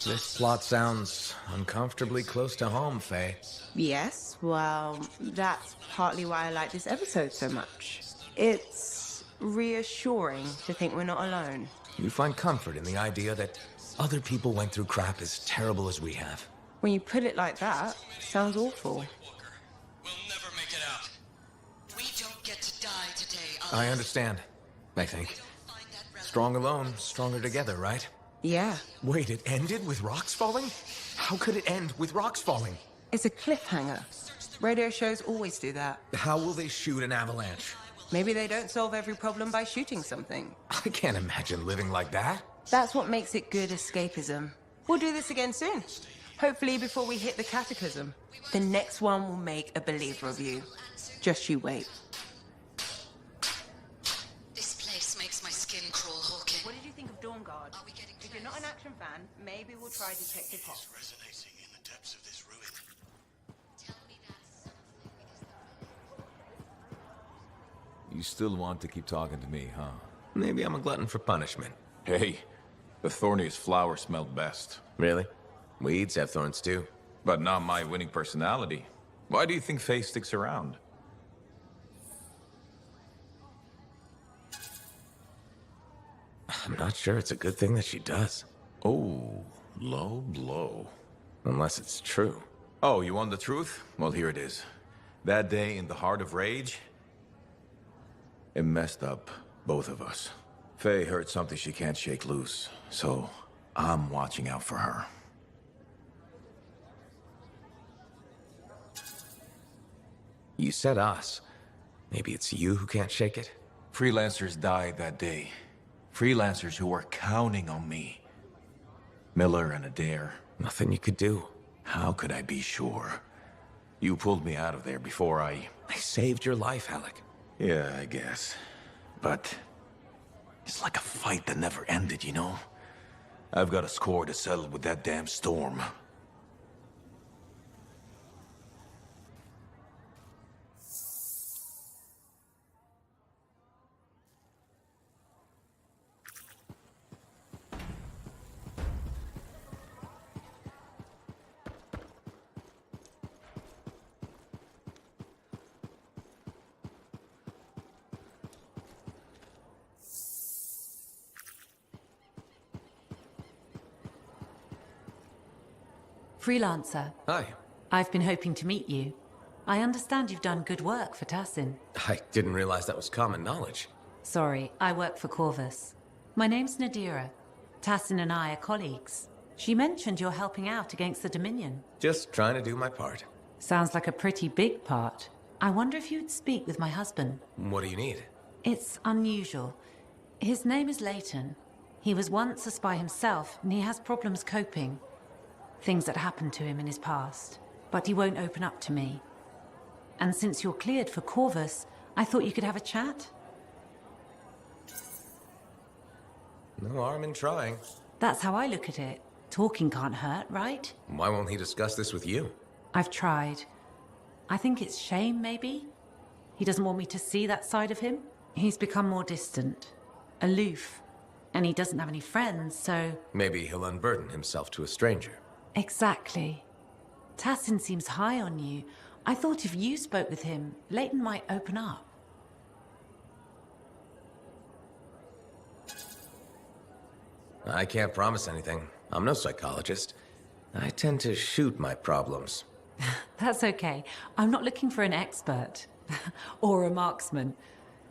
This plot sounds uncomfortably close to home, Faye. Yes, well, that's partly why I like this episode so much. It's reassuring to think we're not alone. You find comfort in the idea that other people went through crap as terrible as we have. When you put it like that, it sounds awful. I understand, I think. Strong alone, stronger together, right? Yeah. Wait, it ended with rocks falling? How could it end with rocks falling? It's a cliffhanger. Radio shows always do that. How will they shoot an avalanche? Maybe they don't solve every problem by shooting something. I can't imagine living like that. That's what makes it good escapism. We'll do this again soon. Hopefully before we hit the cataclysm. The next one will make a believer of you. Just you wait. This place makes my skin crawl, Hawken. What did you think of Dawn Guard? If you're not an action fan, maybe we'll try Detective Hawk. Resonating in the depths of this ruin. You still want to keep talking to me, huh? Maybe I'm a glutton for punishment. Hey, the thorniest flower smelled best. Really? Weeds have thorns too. But not my winning personality. Why do you think Faye sticks around? I'm not sure it's a good thing that she does. Oh, low blow. Unless it's true. Oh, you want the truth? Well, here it is. That day in the heart of rage, it messed up both of us. Faye heard something she can't shake loose, so I'm watching out for her. You said us. Maybe it's you who can't shake it? Freelancers died that day. Freelancers who were counting on me. Miller and Adair. Nothing you could do. How could I be sure? You pulled me out of there before I saved your life, Alec. Yeah, I guess. But it's like a fight that never ended, you know? I've got a score to settle with that damn storm. Freelancer. Hi. I've been hoping to meet you. I understand you've done good work for Tassin. I didn't realize that was common knowledge. Sorry, I work for Corvus. My name's Nadira. Tassin and I are colleagues. She mentioned you're helping out against the Dominion. Just trying to do my part. Sounds like a pretty big part. I wonder if you'd speak with my husband. What do you need? It's unusual. His name is Leighton. He was once a spy himself, and he has problems coping. Things that happened to him in his past. But he won't open up to me. And since you're cleared for Corvus, I thought you could have a chat. No harm in trying. That's how I look at it. Talking can't hurt, right? Why won't he discuss this with you? I've tried. I think it's shame, maybe? He doesn't want me to see that side of him. He's become more distant, aloof, and he doesn't have any friends, so... Maybe he'll unburden himself to a stranger. Exactly. Tassin seems high on you. I thought if you spoke with him, Leighton might open up. I can't promise anything. I'm no psychologist. I tend to shoot my problems. That's okay. I'm not looking for an expert. Or a marksman.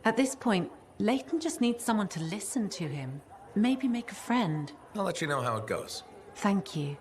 At this point, Leighton just needs someone to listen to him. Maybe make a friend. I'll let you know how it goes. Thank you.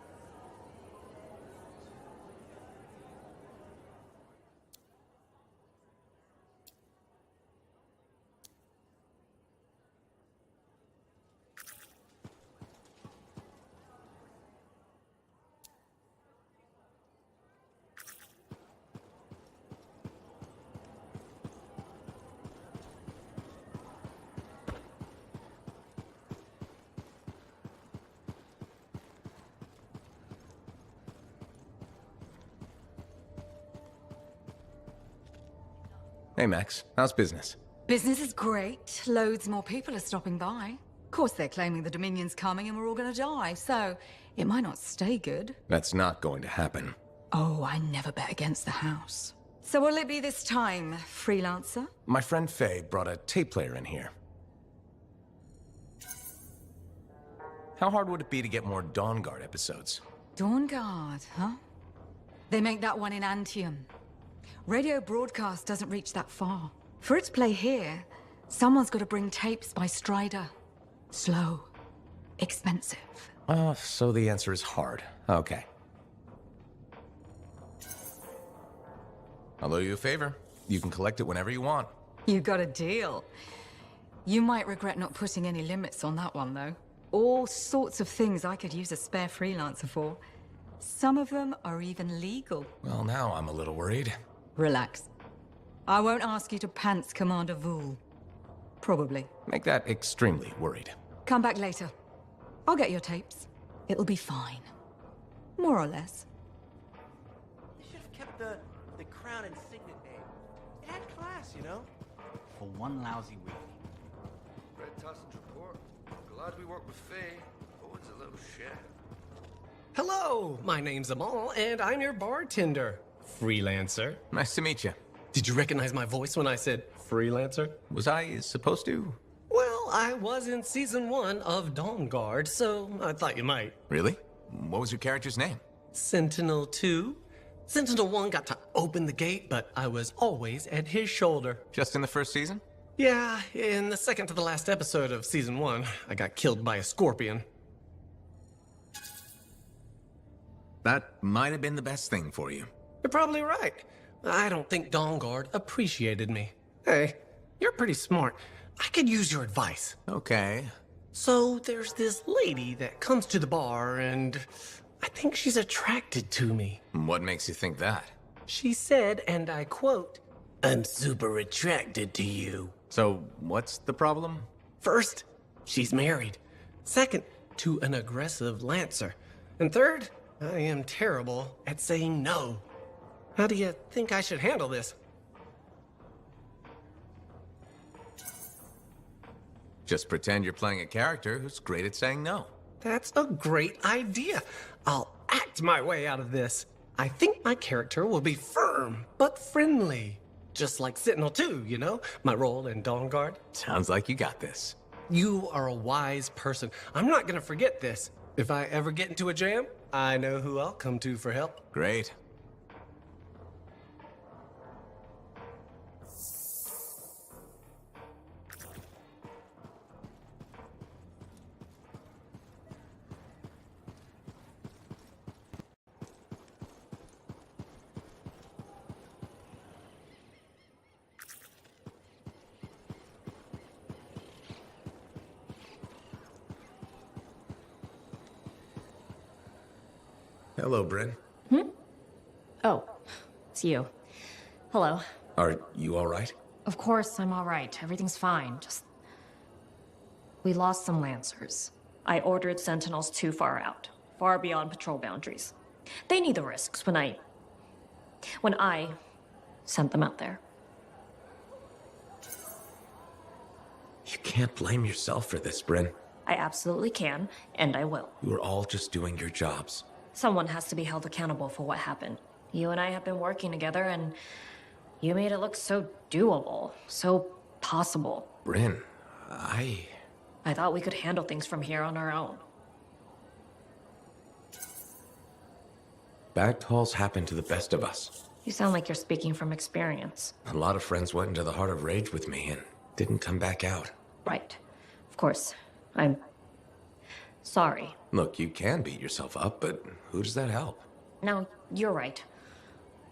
Hey, Max. How's business? Business is great. Loads more people are stopping by. Of course, they're claiming the Dominion's coming and we're all gonna die, so it might not stay good. That's not going to happen. Oh, I never bet against the house. So what'll it be this time, freelancer? My friend Faye brought a tape player in here. How hard would it be to get more Dawn Guard episodes? Dawn Guard, huh? They make that one in Anthem. Radio broadcast doesn't reach that far. For it to play here, someone's got to bring tapes by Strider. Slow. Expensive. Oh, so the answer is hard. Okay. I'll owe you a favor. You can collect it whenever you want. You got a deal. You might regret not putting any limits on that one, though. All sorts of things I could use a spare freelancer for. Some of them are even legal. Well, now I'm a little worried. Relax. I won't ask you to pants Commander Vool. Probably. Make that extremely worried. Come back later. I'll get your tapes. It'll be fine. More or less. You should have kept the crown and signet name. It had class, you know? For one lousy week. Red Tossin's report. Glad we worked with Faye. Owen's a little shit. Hello, my name's Amal, and I'm your bartender. Freelancer. Nice to meet you. Did you recognize my voice when I said freelancer? Was I supposed to? Well, I was in season 1 of Dawn Guard, so I thought you might. Really? What was your character's name? Sentinel 2. Sentinel 1 got to open the gate, but I was always at his shoulder. Just in the first season? Yeah, in the second to the last episode of season 1, I got killed by a scorpion. That might have been the best thing for you. You're probably right. I don't think Dawn Guard appreciated me. Hey, you're pretty smart. I could use your advice. Okay. So there's this lady that comes to the bar, and I think she's attracted to me. What makes you think that? She said, and I quote, "I'm super attracted to you." So, what's the problem? First, she's married. Second, to an aggressive Lancer. And third, I am terrible at saying no. How do you think I should handle this? Just pretend you're playing a character who's great at saying no. That's a great idea. I'll act my way out of this. I think my character will be firm, but friendly. Just like Sentinel 2, you know? My role in Dawn Guard. Sounds like you got this. You are a wise person. I'm not gonna forget this. If I ever get into a jam, I know who I'll come to for help. Great. Hello, Bryn. Oh, it's you. Hello. Are you all right? Of course, I'm all right. Everything's fine. Just... we lost some Lancers. I ordered Sentinels too far out. Far beyond patrol boundaries. They need the risks when I sent them out there. You can't blame yourself for this, Bryn. I absolutely can, and I will. You were all just doing your jobs. Someone has to be held accountable for what happened. You and I have been working together, and you made it look so doable, so possible. Bryn, I thought we could handle things from here on our own. Bad calls happen to the best of us. You sound like you're speaking from experience. A lot of friends went into the heart of rage with me and didn't come back out. Right. Of course. I'm sorry. Look, you can beat yourself up, but who does that help? No, you're right.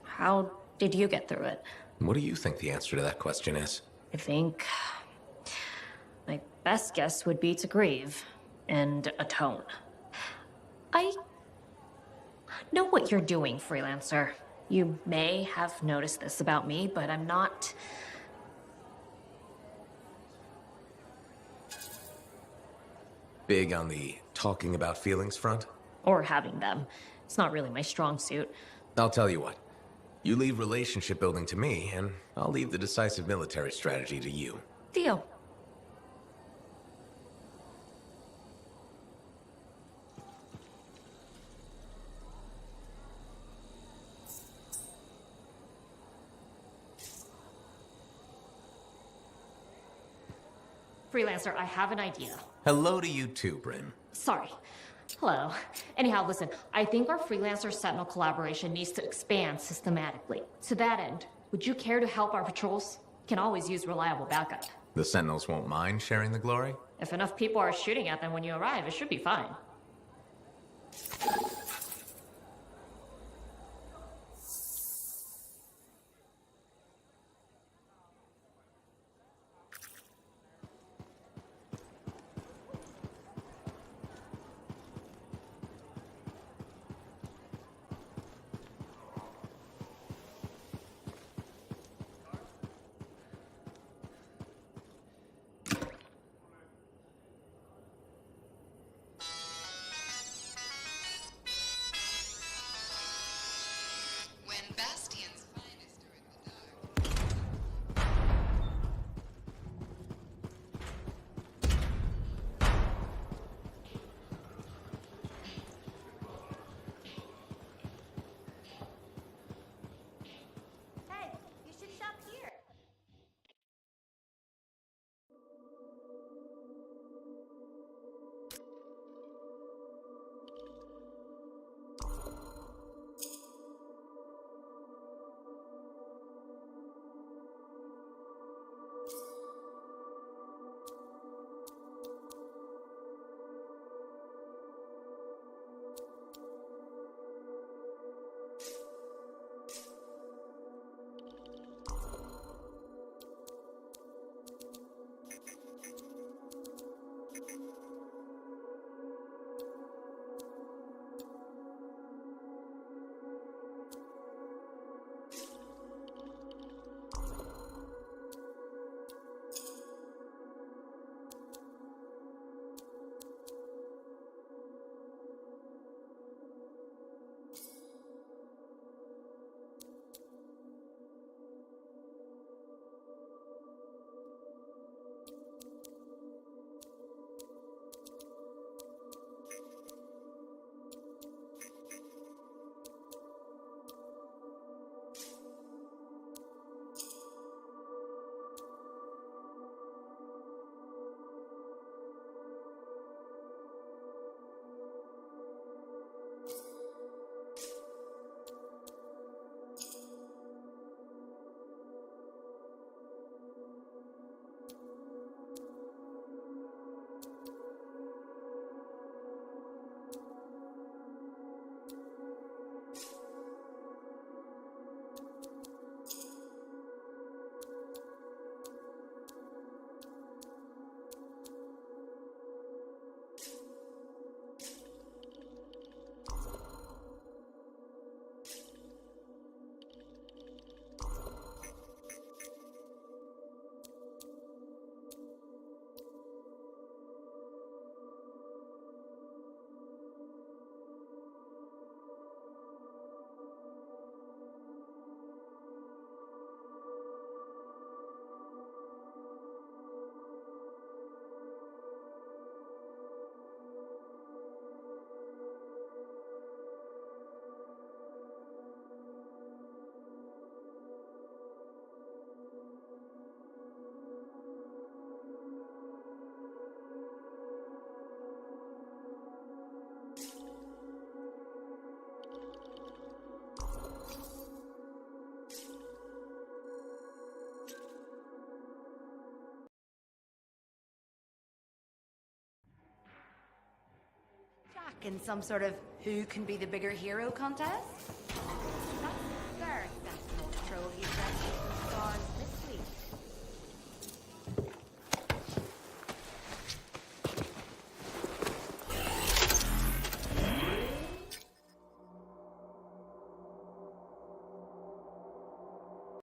How did you get through it? What do you think the answer to that question is? I think my best guess would be to grieve and atone. I know what you're doing, freelancer. You may have noticed this about me, but I'm not... Big on the talking about feelings front? or having them. It's not really my strong suit. I'll tell you what. You leave relationship building to me, and I'll leave the decisive military strategy to you. Deal. Freelancer, I have an idea. Hello to you too, Bryn. Sorry. Hello. Anyhow, listen, I think our Freelancer Sentinel collaboration needs to expand systematically. To that end, would you care to help our patrols? Can always use reliable backup. The Sentinels won't mind sharing the glory? If enough people are shooting at them when you arrive, it should be fine. in some sort of who can be the bigger hero contest? That's very sensible troll you dressed in scars.